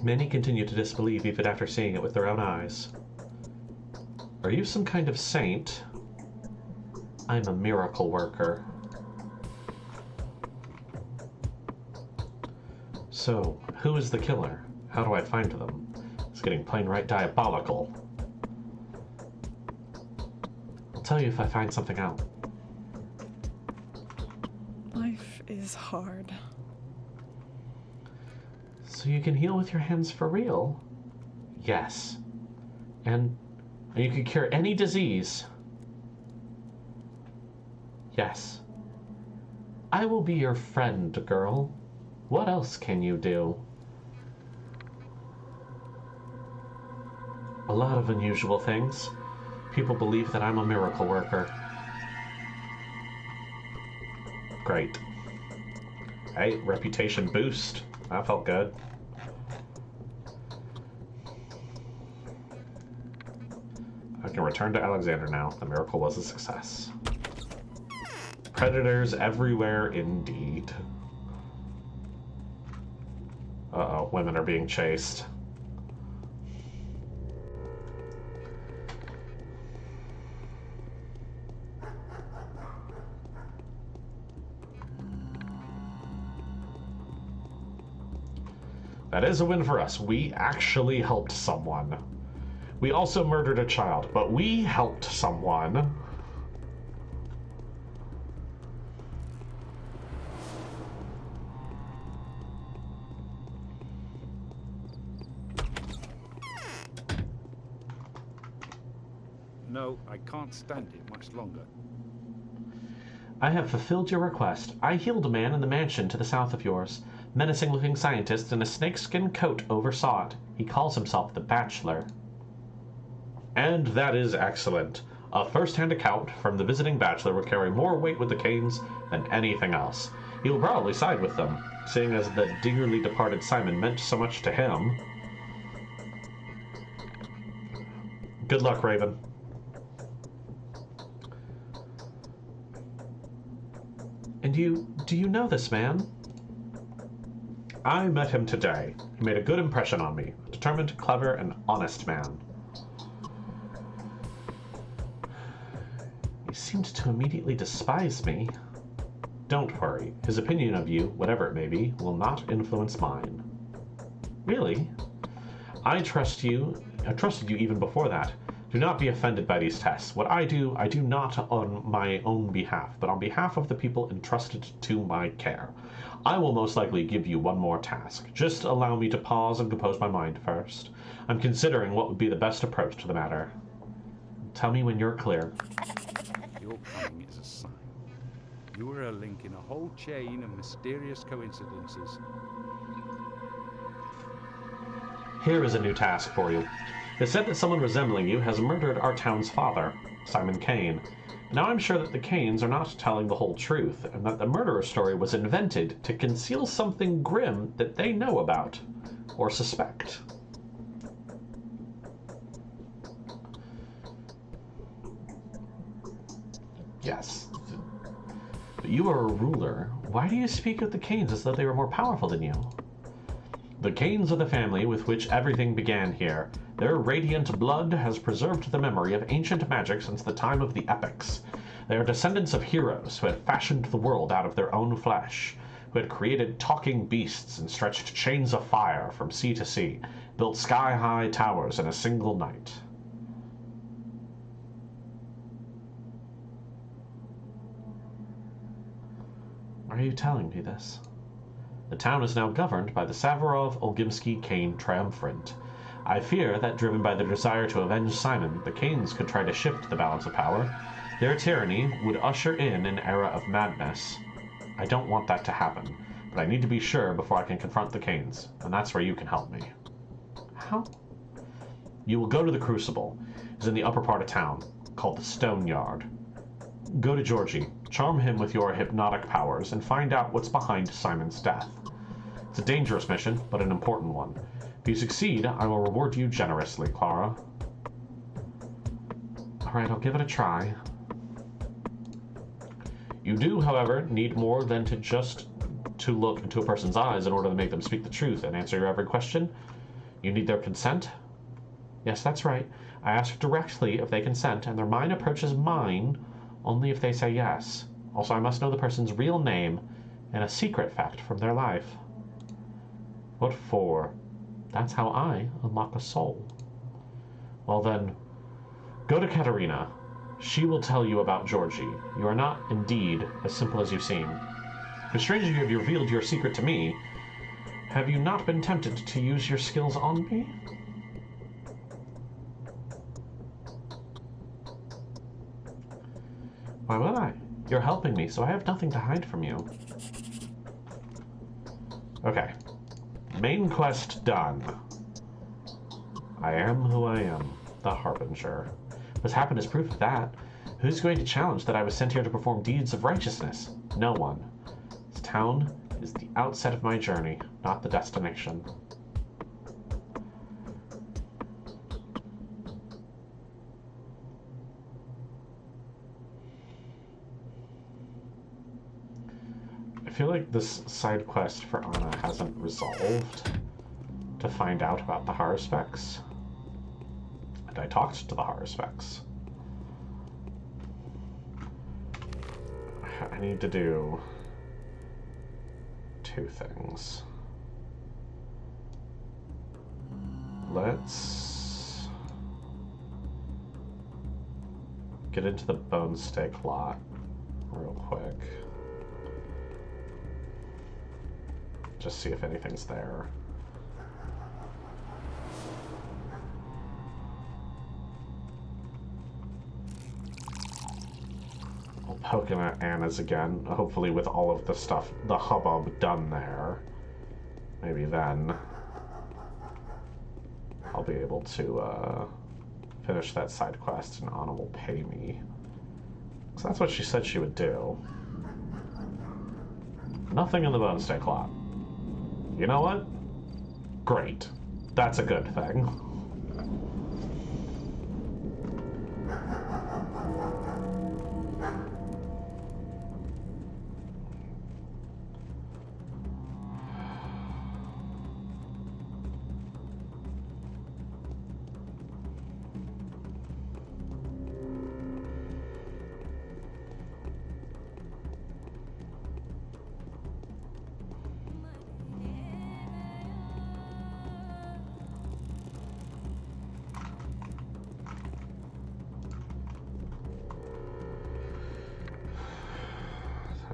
Many continue to disbelieve even after seeing it with their own eyes. Are you some kind of saint? I'm a miracle worker. So, who is the killer? How do I find them? It's getting plain right diabolical. I'll tell you if I find something out. Life is hard. So you can heal with your hands for real? Yes. And you can cure any disease? Yes. I will be your friend, girl. What else can you do? A lot of unusual things. People believe that I'm a miracle worker. Great. Hey, reputation boost. That felt good. I can return to Alexander now. The miracle was a success. Predators everywhere indeed. Uh-oh, women are being chased. That is a win for us. We actually helped someone. We also murdered a child, but we helped someone. No, I can't stand it much longer. I have fulfilled your request. I healed a man in the mansion to the south of yours. Menacing-looking scientist in a snakeskin coat oversaw it. He calls himself the Bachelor. And that is excellent. A first-hand account from the visiting bachelor would carry more weight with the Kanes than anything else. He will probably side with them, seeing as the dearly departed Simon meant so much to him. Good luck, Raven. And do you know this man? I met him today. He made a good impression on me. A determined, clever, and honest man. He seemed to immediately despise me. Don't worry. His opinion of you, whatever it may be, will not influence mine. Really? I trusted you even before that. Do not be offended by these tests. What I do not on my own behalf, but on behalf of the people entrusted to my care. I will most likely give you one more task. Just allow me to pause and compose my mind first. I'm considering what would be the best approach to the matter. Tell me when you're clear. Your coming is a sign. You are a link in a whole chain of mysterious coincidences. Here is a new task for you. It's said that someone resembling you has murdered our town's father, Simon Kane. Now I'm sure that the Kanes are not telling the whole truth, and that the murderer's story was invented to conceal something grim that they know about, or suspect. Yes. But you are a ruler. Why do you speak of the Kanes as though they were more powerful than you? The Kanes are the family with which everything began here. Their radiant blood has preserved the memory of ancient magic since the time of the epics. They are descendants of heroes who had fashioned the world out of their own flesh, who had created talking beasts and stretched chains of fire from sea to sea, built sky-high towers in a single night. Why are you telling me this? The town is now governed by the Savarov-Olgimsky-Kane Triumvirate. I fear that, driven by their desire to avenge Simon, the Kanes could try to shift the balance of power. Their tyranny would usher in an era of madness. I don't want that to happen, but I need to be sure before I can confront the Kanes, and that's where you can help me. How? You will go to the Crucible. It's in the upper part of town, called the Stone Yard. Go to Georgie, charm him with your hypnotic powers, and find out what's behind Simon's death. It's a dangerous mission, but an important one. If you succeed, I will reward you generously, Clara. Alright, I'll give it a try. You do, however, need more than to look into a person's eyes in order to make them speak the truth and answer your every question. You need their consent? Yes, that's right. I ask directly if they consent, and their mind approaches mine only if they say yes. Also, I must know the person's real name and a secret fact from their life. What for? That's how I unlock a soul. Well then, go to Katerina. She will tell you about Georgie. You are not, indeed, as simple as you seem. If stranger you have revealed your secret to me, have you not been tempted to use your skills on me? Why would I? You're helping me, so I have nothing to hide from you. Okay. Main quest done. I am who I am, the Harbinger. What's happened is proof of that. Who's going to challenge that I was sent here to perform deeds of righteousness? No one. This town is the outset of my journey, not the destination. I feel like this side quest for Anna hasn't resolved to find out about the Haruspecs. And I talked to the Haruspecs. I need to do two things. Let's get into the bone steak lot real quick. Just see if anything's there. I'll poke in at Anna's again, hopefully with all of the stuff, the hubbub done there. Maybe then I'll be able to finish that side quest and Anna will pay me. So that's what she said she would do. Nothing in the bonus day clock. You know what? Great. That's a good thing.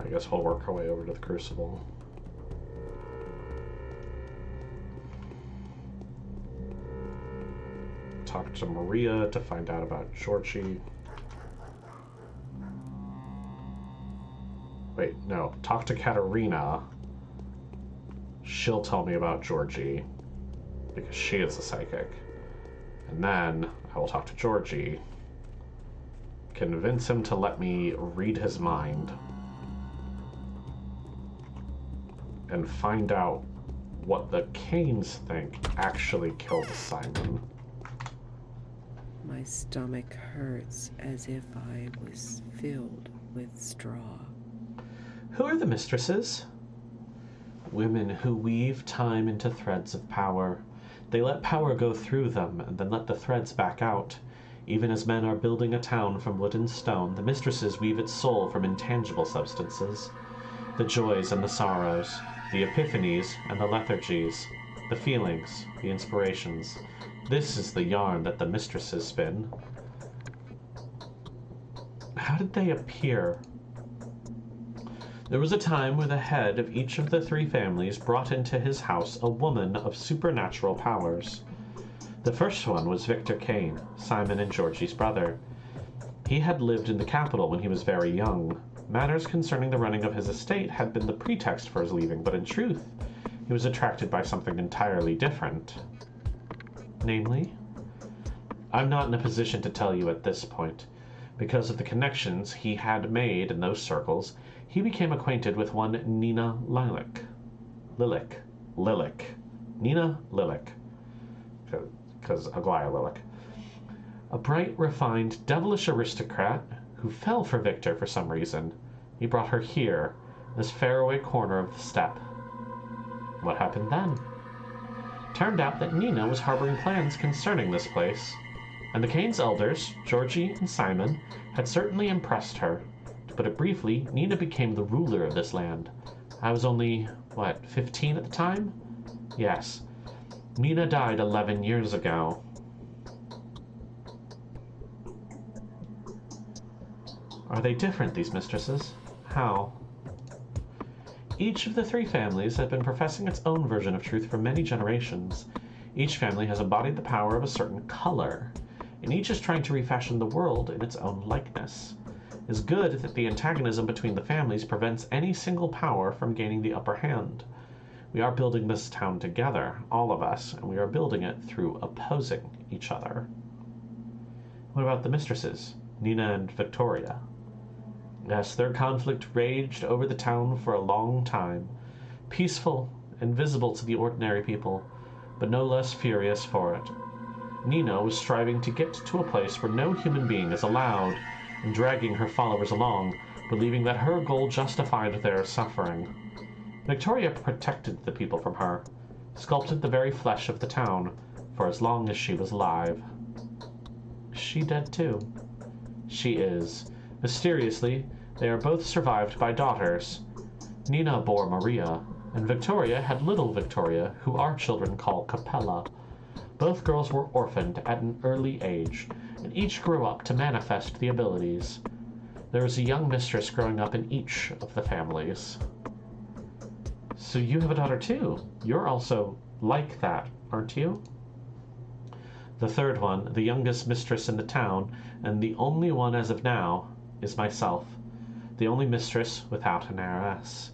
I guess we'll work our way over to the Crucible. Talk to Maria to find out about Georgie. Wait, no. Talk to Katerina. She'll tell me about Georgie, because she is a psychic. And then I will talk to Georgie, convince him to let me read his mind, and find out what the Canes think actually killed Simon. My stomach hurts as if I was filled with straw. Who are the mistresses? Women who weave time into threads of power. They let power go through them and then let the threads back out. Even as men are building a town from wood and stone, the mistresses weave its soul from intangible substances. The joys and the sorrows, the epiphanies and the lethargies, the feelings, the inspirations. This is the yarn that the mistresses spin. How did they appear? There was a time where the head of each of the three families brought into his house a woman of supernatural powers. The first one was Victor Kane, Simon and Georgie's brother. He had lived in the capital when he was very young. Matters concerning the running of his estate had been the pretext for his leaving, but in truth, he was attracted by something entirely different. Namely? I'm not in a position to tell you at this point. Because of the connections he had made in those circles, he became acquainted with one Nina Lilac. Nina Lilac. Because Aglaya Lilac. A bright, refined, devilish aristocrat who fell for Victor for some reason. He brought her here, this faraway corner of the steppe. What happened then? Turned out that Nina was harboring plans concerning this place, and the Kane's elders, Georgie and Simon, had certainly impressed her. To put it briefly, Nina became the ruler of this land. I was only, 15 at the time? Yes. Nina died 11 years ago. Are they different, these mistresses? How? Each of the three families has been professing its own version of truth for many generations. Each family has embodied the power of a certain color, and each is trying to refashion the world in its own likeness. It is good that the antagonism between the families prevents any single power from gaining the upper hand. We are building this town together, all of us, and we are building it through opposing each other. What about the mistresses, Nina and Victoria? Yes, their conflict raged over the town for a long time, peaceful and visible to the ordinary people, but no less furious for it. Nina was striving to get to a place where no human being is allowed, and dragging her followers along, believing that her goal justified their suffering. Victoria protected the people from her, sculpted the very flesh of the town, for as long as she was alive. Is she dead too? She is. Mysteriously, they are both survived by daughters. Nina bore Maria, and Victoria had little Victoria, who our children call Capella. Both girls were orphaned at an early age, and each grew up to manifest the abilities. There is a young mistress growing up in each of the families. So you have a daughter too. You're also like that, aren't you? The third one, the youngest mistress in the town, and the only one as of now, is myself. The only mistress without an heiress.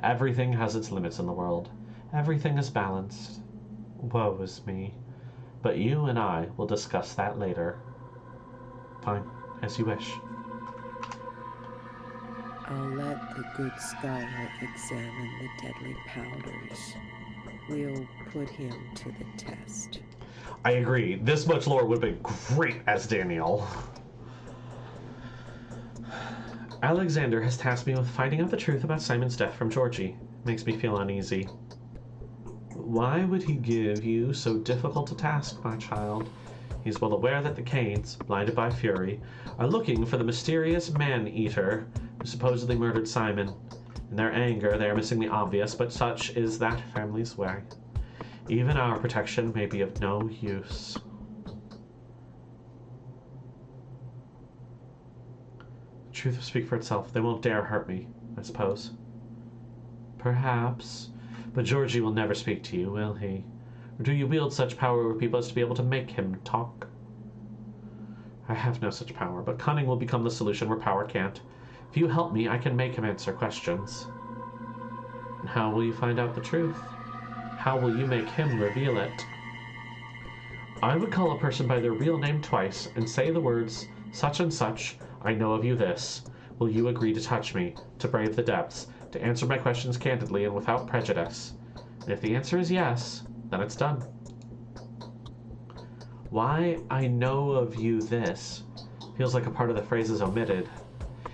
Everything has its limits in the world. Everything is balanced. Woe is me. But you and I will discuss that later. Fine, as you wish. I'll let the good scholar examine the deadly powders. We'll put him to the test. I agree. This much lore would have been great as Daniel. Alexander has tasked me with finding out the truth about Simon's death from Georgie. Makes me feel uneasy. Why would he give you so difficult a task, my child? He's well aware that the Canes, blinded by fury, are looking for the mysterious man-eater who supposedly murdered Simon. In their anger, they are missing the obvious, but such is that family's way. Even our protection may be of no use. The truth will speak for itself. They won't dare hurt me, I suppose. Perhaps. But Georgie will never speak to you, will he? Or do you wield such power over people as to be able to make him talk? I have no such power, but cunning will become the solution where power can't. If you help me, I can make him answer questions. And how will you find out the truth? How will you make him reveal it? I would call a person by their real name twice and say the words, such and such, I know of you this. Will you agree to touch me, to brave the depths, to answer my questions candidly and without prejudice? And if the answer is yes, then it's done. Why I know of you this feels like a part of the phrase is omitted.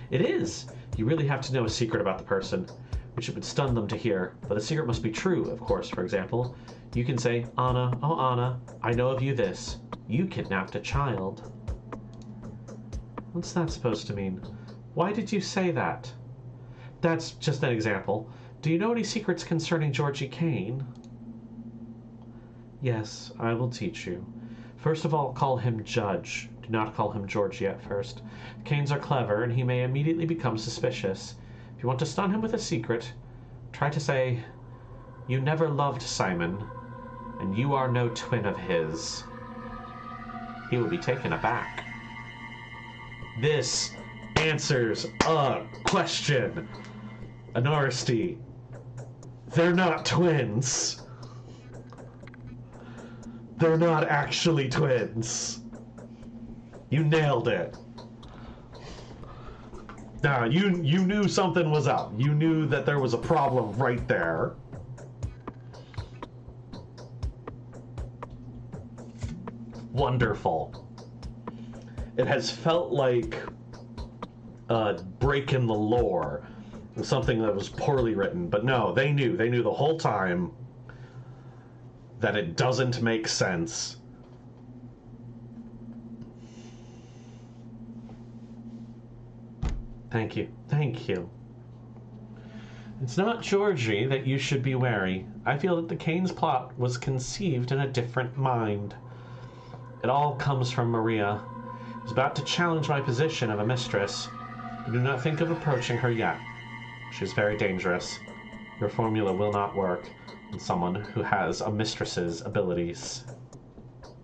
It is! You really have to know a secret about the person, which it would stun them to hear, but the secret must be true, of course. For example, you can say, Anna, oh Anna, I know of you this. You kidnapped a child. What's that supposed to mean? Why did you say that? That's just an example. Do you know any secrets concerning Georgie Kane? Yes, I will teach you. First of all, call him Judge. Do not call him Georgie at first. Canes are clever, and he may immediately become suspicious. If you want to stun him with a secret, try to say, you never loved Simon, and you are no twin of his. He will be taken aback. This answers a question. Anarsti. They're not twins. They're not actually twins. You nailed it. Now, you knew something was up. You knew that there was a problem right there. Wonderful. It has felt like a break in the lore. Something that was poorly written. But no, they knew. They knew the whole time that it doesn't make sense. Thank you. Thank you. It's not Georgie that you should be wary. I feel that the Cane's plot was conceived in a different mind. It all comes from Maria. I was about to challenge my position of a mistress. I do not think of approaching her yet. She is very dangerous. Your formula will not work on someone who has a mistress's abilities.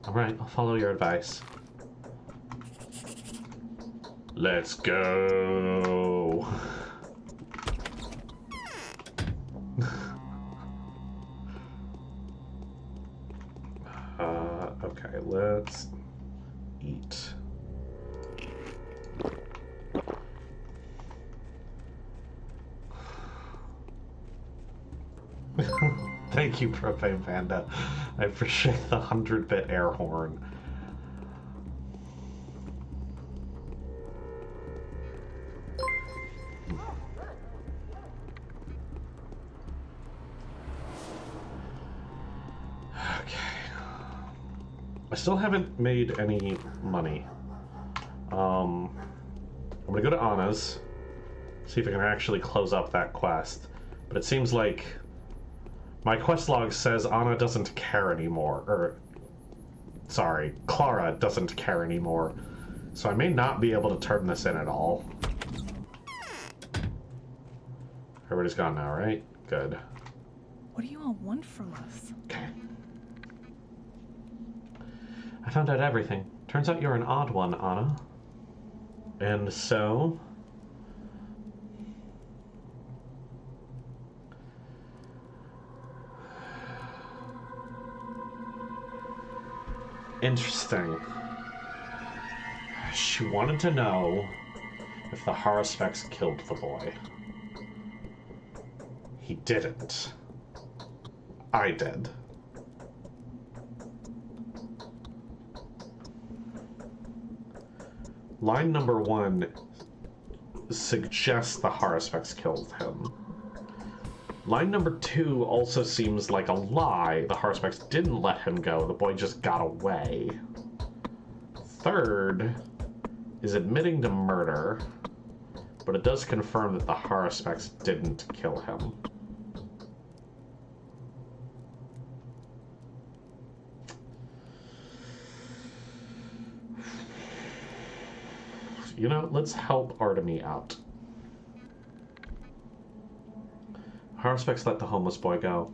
Alright, I'll follow your advice. Let's go. Okay, let's eat. Thank you, Propane Panda. I appreciate the 100-bit air horn. I still haven't made any money. I'm gonna go to Anna's, see if I can actually close up that quest. But it seems like my quest log says Anna doesn't care anymore, or sorry, Clara doesn't care anymore. So I may not be able to turn this in at all. Everybody's gone now, right? Good. What do you all want from us? Okay. I found out everything. Turns out you're an odd one, Anna. And so... Interesting. She wanted to know if the Haruspex killed the boy. He didn't. I did. Line number 1 suggests the Haruspex killed him. Line number 2 also seems like a lie. The Haruspex didn't let him go. The boy just got away. Third is admitting to murder, but it does confirm that the Haruspex didn't kill him. You know, let's help Artemy out. Haruspex let the homeless boy go.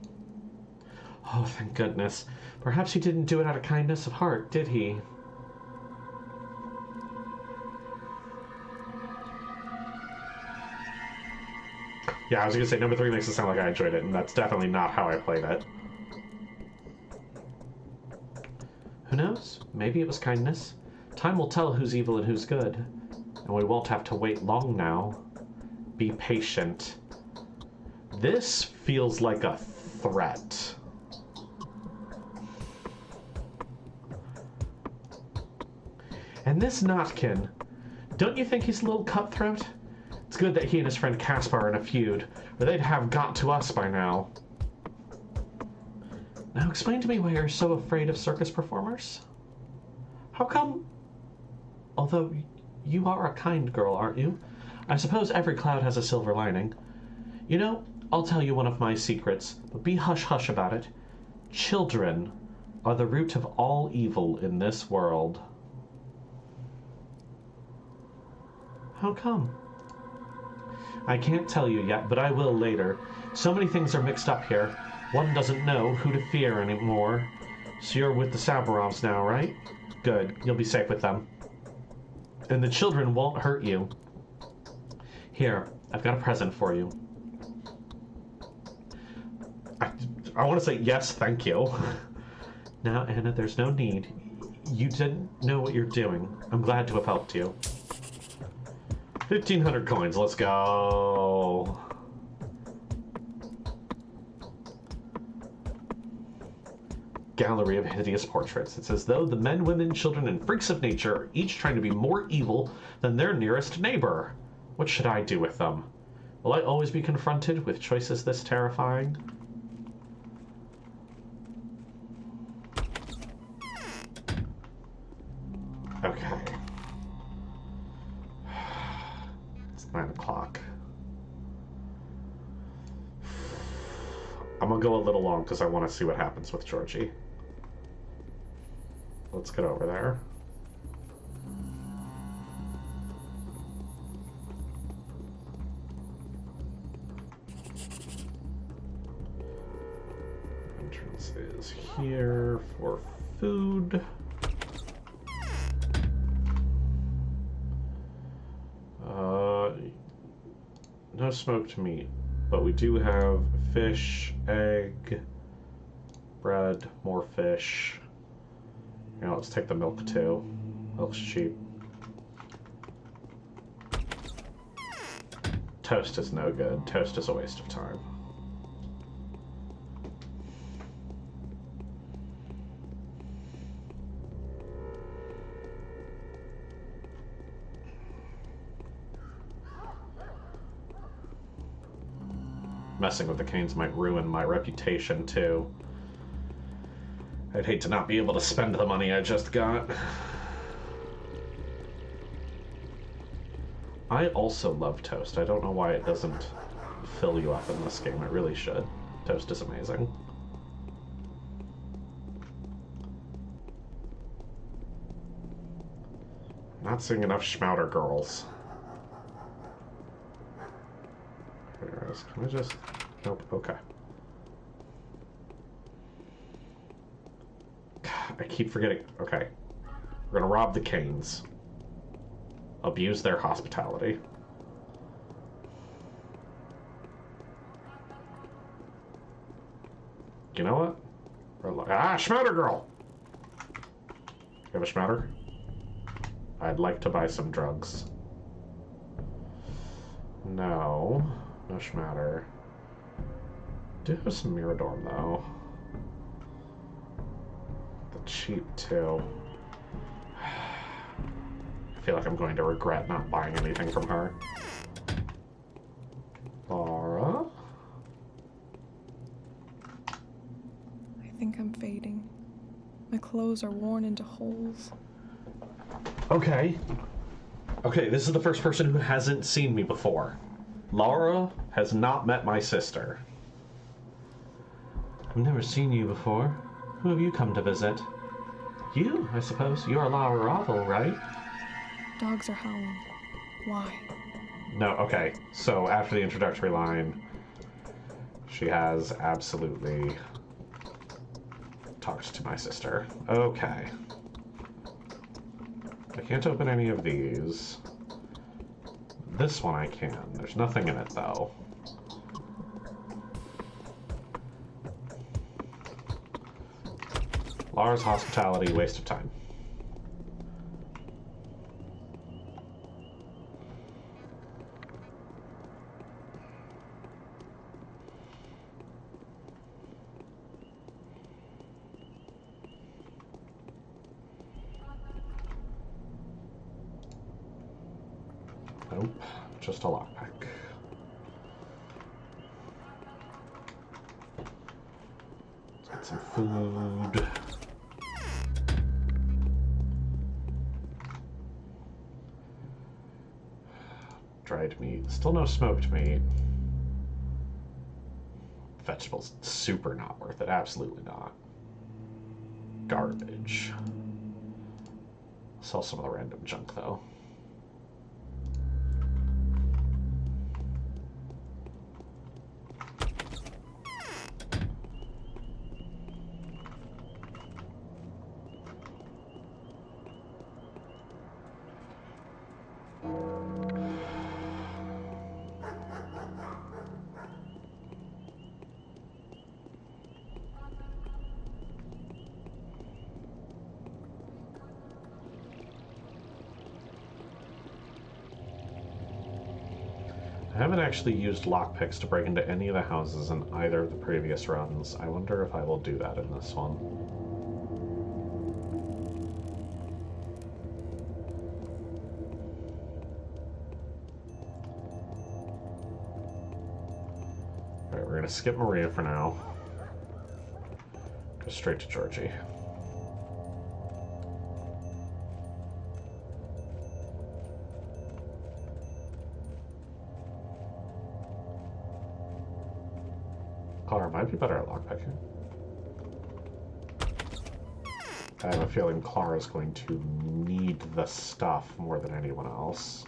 Oh, thank goodness. Perhaps he didn't do it out of kindness of heart, did he? Yeah, I was gonna say number 3 makes it sound like I enjoyed it, and that's definitely not how I played it. Who knows? Maybe it was kindness. Time will tell who's evil and who's good. And we won't have to wait long now. Be patient. This feels like a threat. And this Notkin, don't you think he's a little cutthroat? It's good that he and his friend Caspar are in a feud, or they'd have got to us by now. Now explain to me why you're so afraid of circus performers. How come? Although you are a kind girl, aren't you? I suppose every cloud has a silver lining. You know, I'll tell you one of my secrets, but be hush-hush about it. Children are the root of all evil in this world. How come? I can't tell you yet, but I will later. So many things are mixed up here. One doesn't know who to fear anymore. So you're with the Sabarovs now, right? Good. You'll be safe with them. And the children won't hurt you. Here, I've got a present for you. I want to say yes, thank you. Now, Anna, there's no need. You didn't know what you're doing. I'm glad to have helped you. 1,500 coins, let's go. Gallery of hideous portraits. It's as though the men, women, children, and freaks of nature are each trying to be more evil than their nearest neighbor. What should I do with them? Will I always be confronted with choices this terrifying? Okay. It's 9 o'clock. I'm gonna go a little long because I want to see what happens with Georgie. Let's get over there. Entrance is here for food. No smoked meat, but we do have fish, egg, bread, more fish. Now let's take the milk too. Milk's cheap. Toast is no good. Toast is a waste of time. Messing with the canes might ruin my reputation too. I'd hate to not be able to spend the money I just got. I also love toast. I don't know why it doesn't fill you up in this game. It really should. Toast is amazing. Not seeing enough Schmouter girls. Can I just... Nope, okay. I keep forgetting. Okay. We're gonna rob the Canes. Abuse their hospitality. You know what? Ah, Schmouter girl! You have a Schmouter? I'd like to buy some drugs. No. No schmatter. Do have some Miradorm, though. The cheap, too. I feel like I'm going to regret not buying anything from her. Laura? I think I'm fading. My clothes are worn into holes. Okay. Okay, this is the first person who hasn't seen me before. Laura has not met my sister. I've never seen you before. Who have you come to visit? You, I suppose. You're Laura Ravel, right? Dogs are howling. Why? No, okay. So after the introductory line, she has absolutely talked to my sister. Okay. I can't open any of these. This one I can. There's nothing in it, though. Lara's hospitality, waste of time. Nope, just a lockpick. Let's get some food. Dried meat. Still no smoked meat. Vegetables, super not worth it. Absolutely not. Garbage. Sell some of the random junk, though. I haven't actually used lockpicks to break into any of the houses in either of the previous runs. I wonder if I will do that in this one. Alright, we're gonna skip Maria for now. Go straight to Georgie. Clara might be better at lockpicking. I have a feeling Clara's going to need the stuff more than anyone else.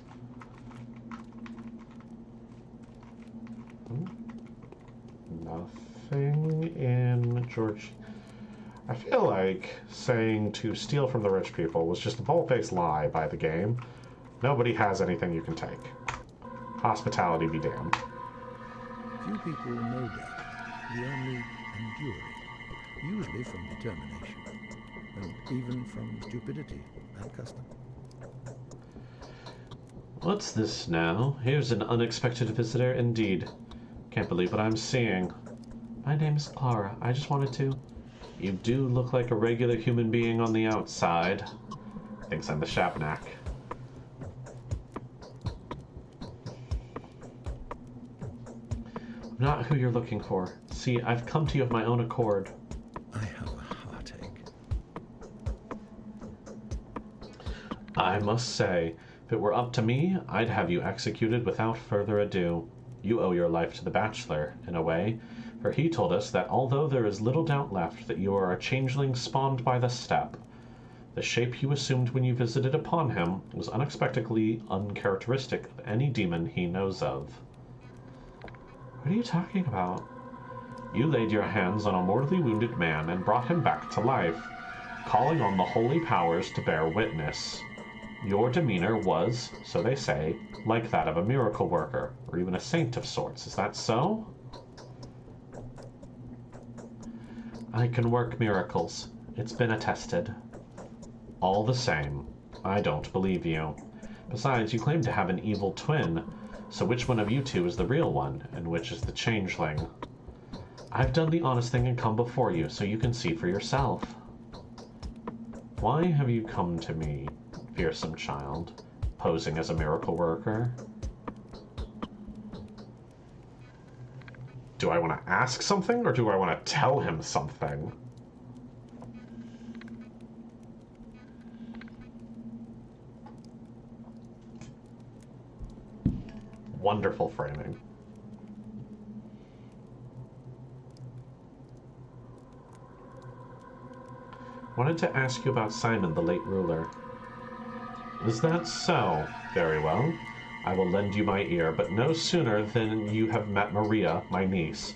Nothing in Georgie. I feel like saying to steal from the rich people was just a bold-faced lie by the game. Nobody has anything you can take. Hospitality be damned. Few people know that. We only endure it, usually from determination, and even from stupidity and custom. What's this now? Here's an unexpected visitor indeed. Can't believe what I'm seeing. My name is Clara. I just wanted to... You do look like a regular human being on the outside. Thinks I'm the Shabnak. Not who you're looking for. See, I've come to you of my own accord. I have a heartache. I must say, if it were up to me, I'd have you executed without further ado. You owe your life to the Bachelor, in a way, for he told us that although there is little doubt left that you are a changeling spawned by the steppe, the shape you assumed when you visited upon him was unexpectedly uncharacteristic of any demon he knows of. What are you talking about? You laid your hands on a mortally wounded man and brought him back to life, calling on the holy powers to bear witness. Your demeanor was, so they say, like that of a miracle worker, or even a saint of sorts. Is that so? I can work miracles. It's been attested. All the same, I don't believe you. Besides, you claim to have an evil twin, so which one of you two is the real one, and which is the changeling? I've done the honest thing and come before you, so you can see for yourself. Why have you come to me, fearsome child, posing as a miracle worker? Do I want to ask something, or do I want to tell him something? Wonderful framing. Wanted to ask you about Simon, the late ruler. Is that so? Very well. I will lend you my ear, but no sooner than you have met Maria, my niece.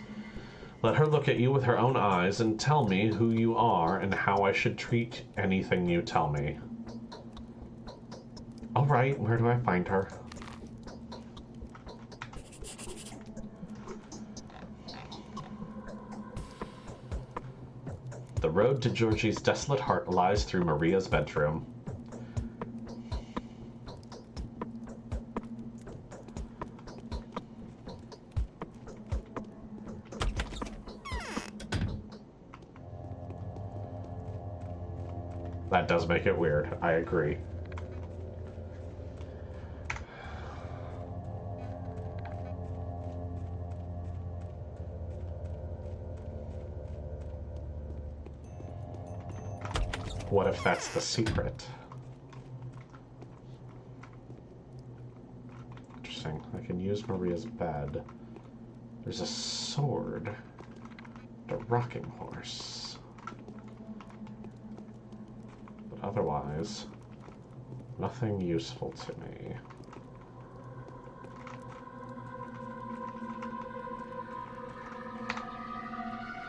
Let her look at you with her own eyes and tell me who you are and how I should treat anything you tell me. All right, where do I find her? The road to Georgie's desolate heart lies through Maria's bedroom. That does make it weird, I agree. What if that's the secret? Interesting. I can use Maria's bed. There's a sword. A rocking horse. But otherwise, nothing useful to me.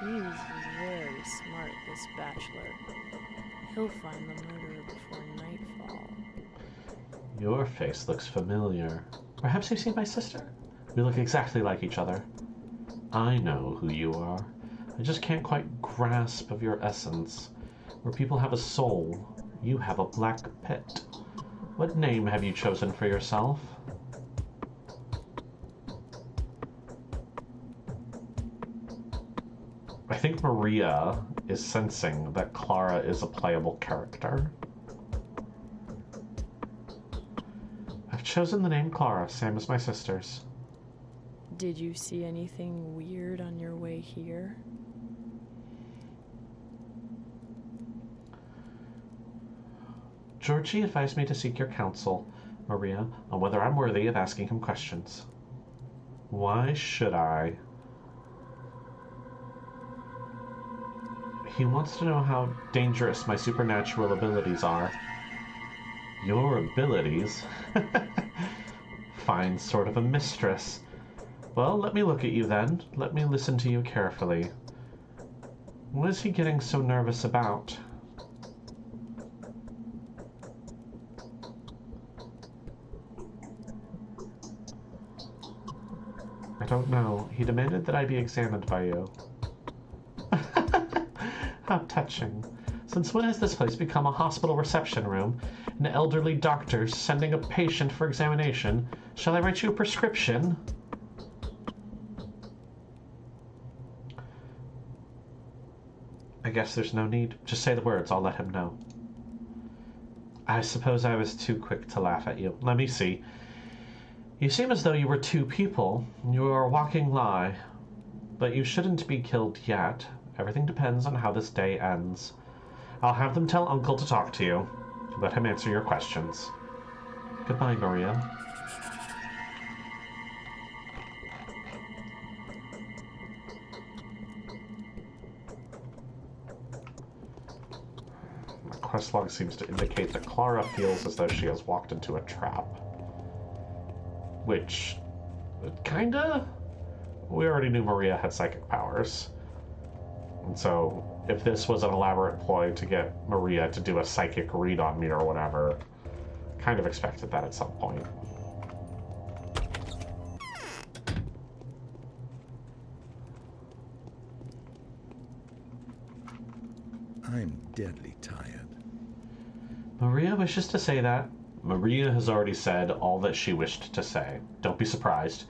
He's very smart, this bachelor. He'll find the murderer before nightfall. Your face looks familiar. Perhaps you've seen my sister? We look exactly like each other. I know who you are. I just can't quite grasp of your essence. Where people have a soul, you have a black pit. What name have you chosen for yourself? I think Maria is sensing that Clara is a playable character. I've chosen the name Clara, same as my sister's. Did you see anything weird on your way here? Georgie advised me to seek your counsel, Maria, on whether I'm worthy of asking him questions. Why should I? He wants to know how dangerous my supernatural abilities are. Your abilities? Fine sort of a mistress. Well, let me look at you then. Let me listen to you carefully. What is he getting so nervous about? I don't know. He demanded that I be examined by you. How touching. Since when has this place become a hospital reception room? An elderly doctor sending a patient for examination? Shall I write you a prescription? I guess there's no need. Just say the words, I'll let him know. I suppose I was too quick to laugh at you. Let me see. You seem as though you were two people. You are a walking lie. But you shouldn't be killed yet. Everything depends on how this day ends. I'll have them tell Uncle to talk to you. Let him answer your questions. Goodbye, Maria. The quest log seems to indicate that Clara feels as though she has walked into a trap. Which, kinda? We already knew Maria had psychic powers. And so, if this was an elaborate ploy to get Maria to do a psychic read on me or whatever, kind of expected that at some point. I'm deadly tired. Maria wishes to say that. Maria has already said all that she wished to say. Don't be surprised.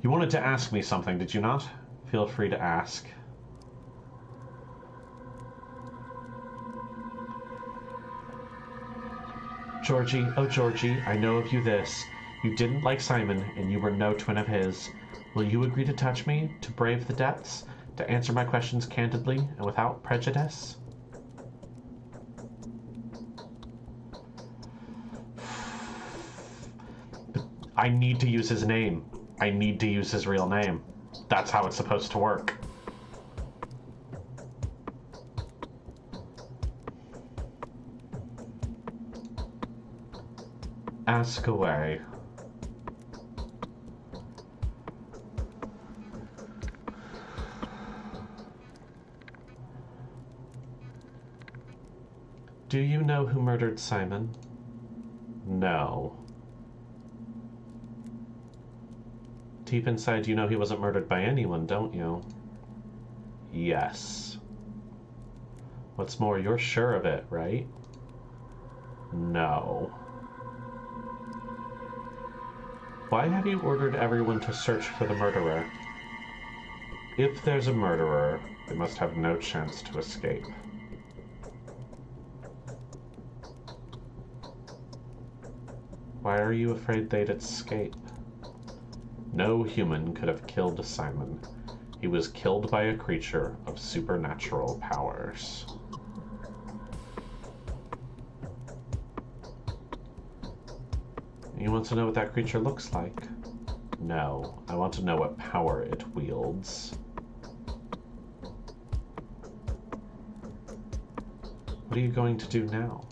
You wanted to ask me something, did you not? Feel free to ask. Georgie, oh Georgie, I know of you this. You didn't like Simon, and you were no twin of his. Will you agree to touch me, to brave the depths, to answer my questions candidly and without prejudice? I need to use his name. I need to use his real name. That's how it's supposed to work. Ask away. Do you know who murdered Simon? No. Deep inside, you know he wasn't murdered by anyone, don't you? Yes. What's more, you're sure of it, right? No. Why have you ordered everyone to search for the murderer? If there's a murderer, they must have no chance to escape. Why are you afraid they'd escape? No human could have killed Simon. He was killed by a creature of supernatural powers. You want to know what that creature looks like? No, I want to know what power it wields. What are you going to do now?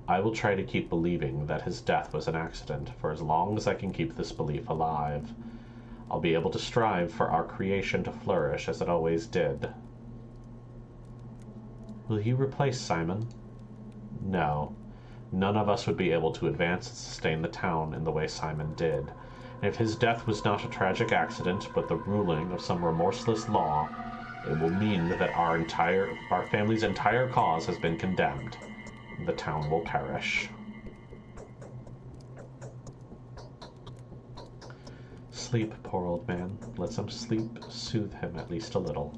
I will try to keep believing that his death was an accident for as long as I can keep this belief alive. I'll be able to strive for our creation to flourish as it always did. Will you replace Simon? No. None of us would be able to advance and sustain the town in the way Simon did. And if his death was not a tragic accident, but the ruling of some remorseless law, it will mean that our family's entire cause has been condemned. The town will perish. Sleep, poor old man. Let some sleep soothe him at least a little.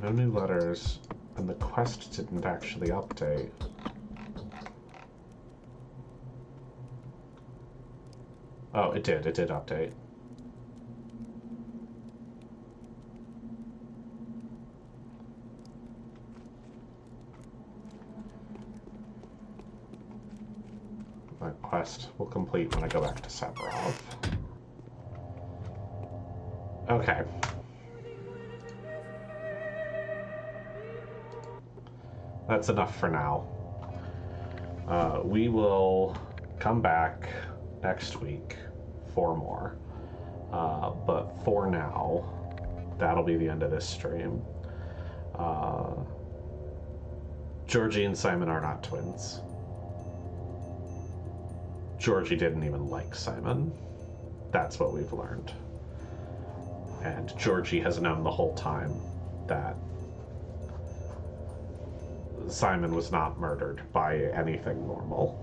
No new letters, and the quest didn't actually update. Oh, it did update. My quest will complete when I go back to Sephiroth. Okay. That's enough for now. We will come back next week for more. But for now, that'll be the end of this stream. Georgie and Simon are not twins. Georgie didn't even like Simon. That's what we've learned. And Georgie has known the whole time that Simon was not murdered by anything normal.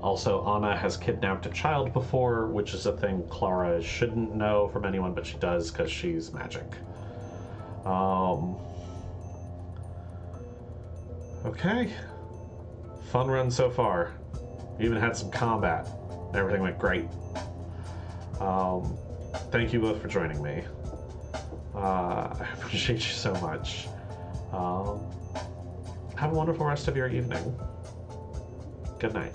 Also, Anna has kidnapped a child before, which is a thing Clara shouldn't know from anyone, but she does because she's magic. Okay. Fun run so far. We even had some combat. Everything went great. Thank you both for joining me. I appreciate you so much. Have a wonderful rest of your evening. Good night.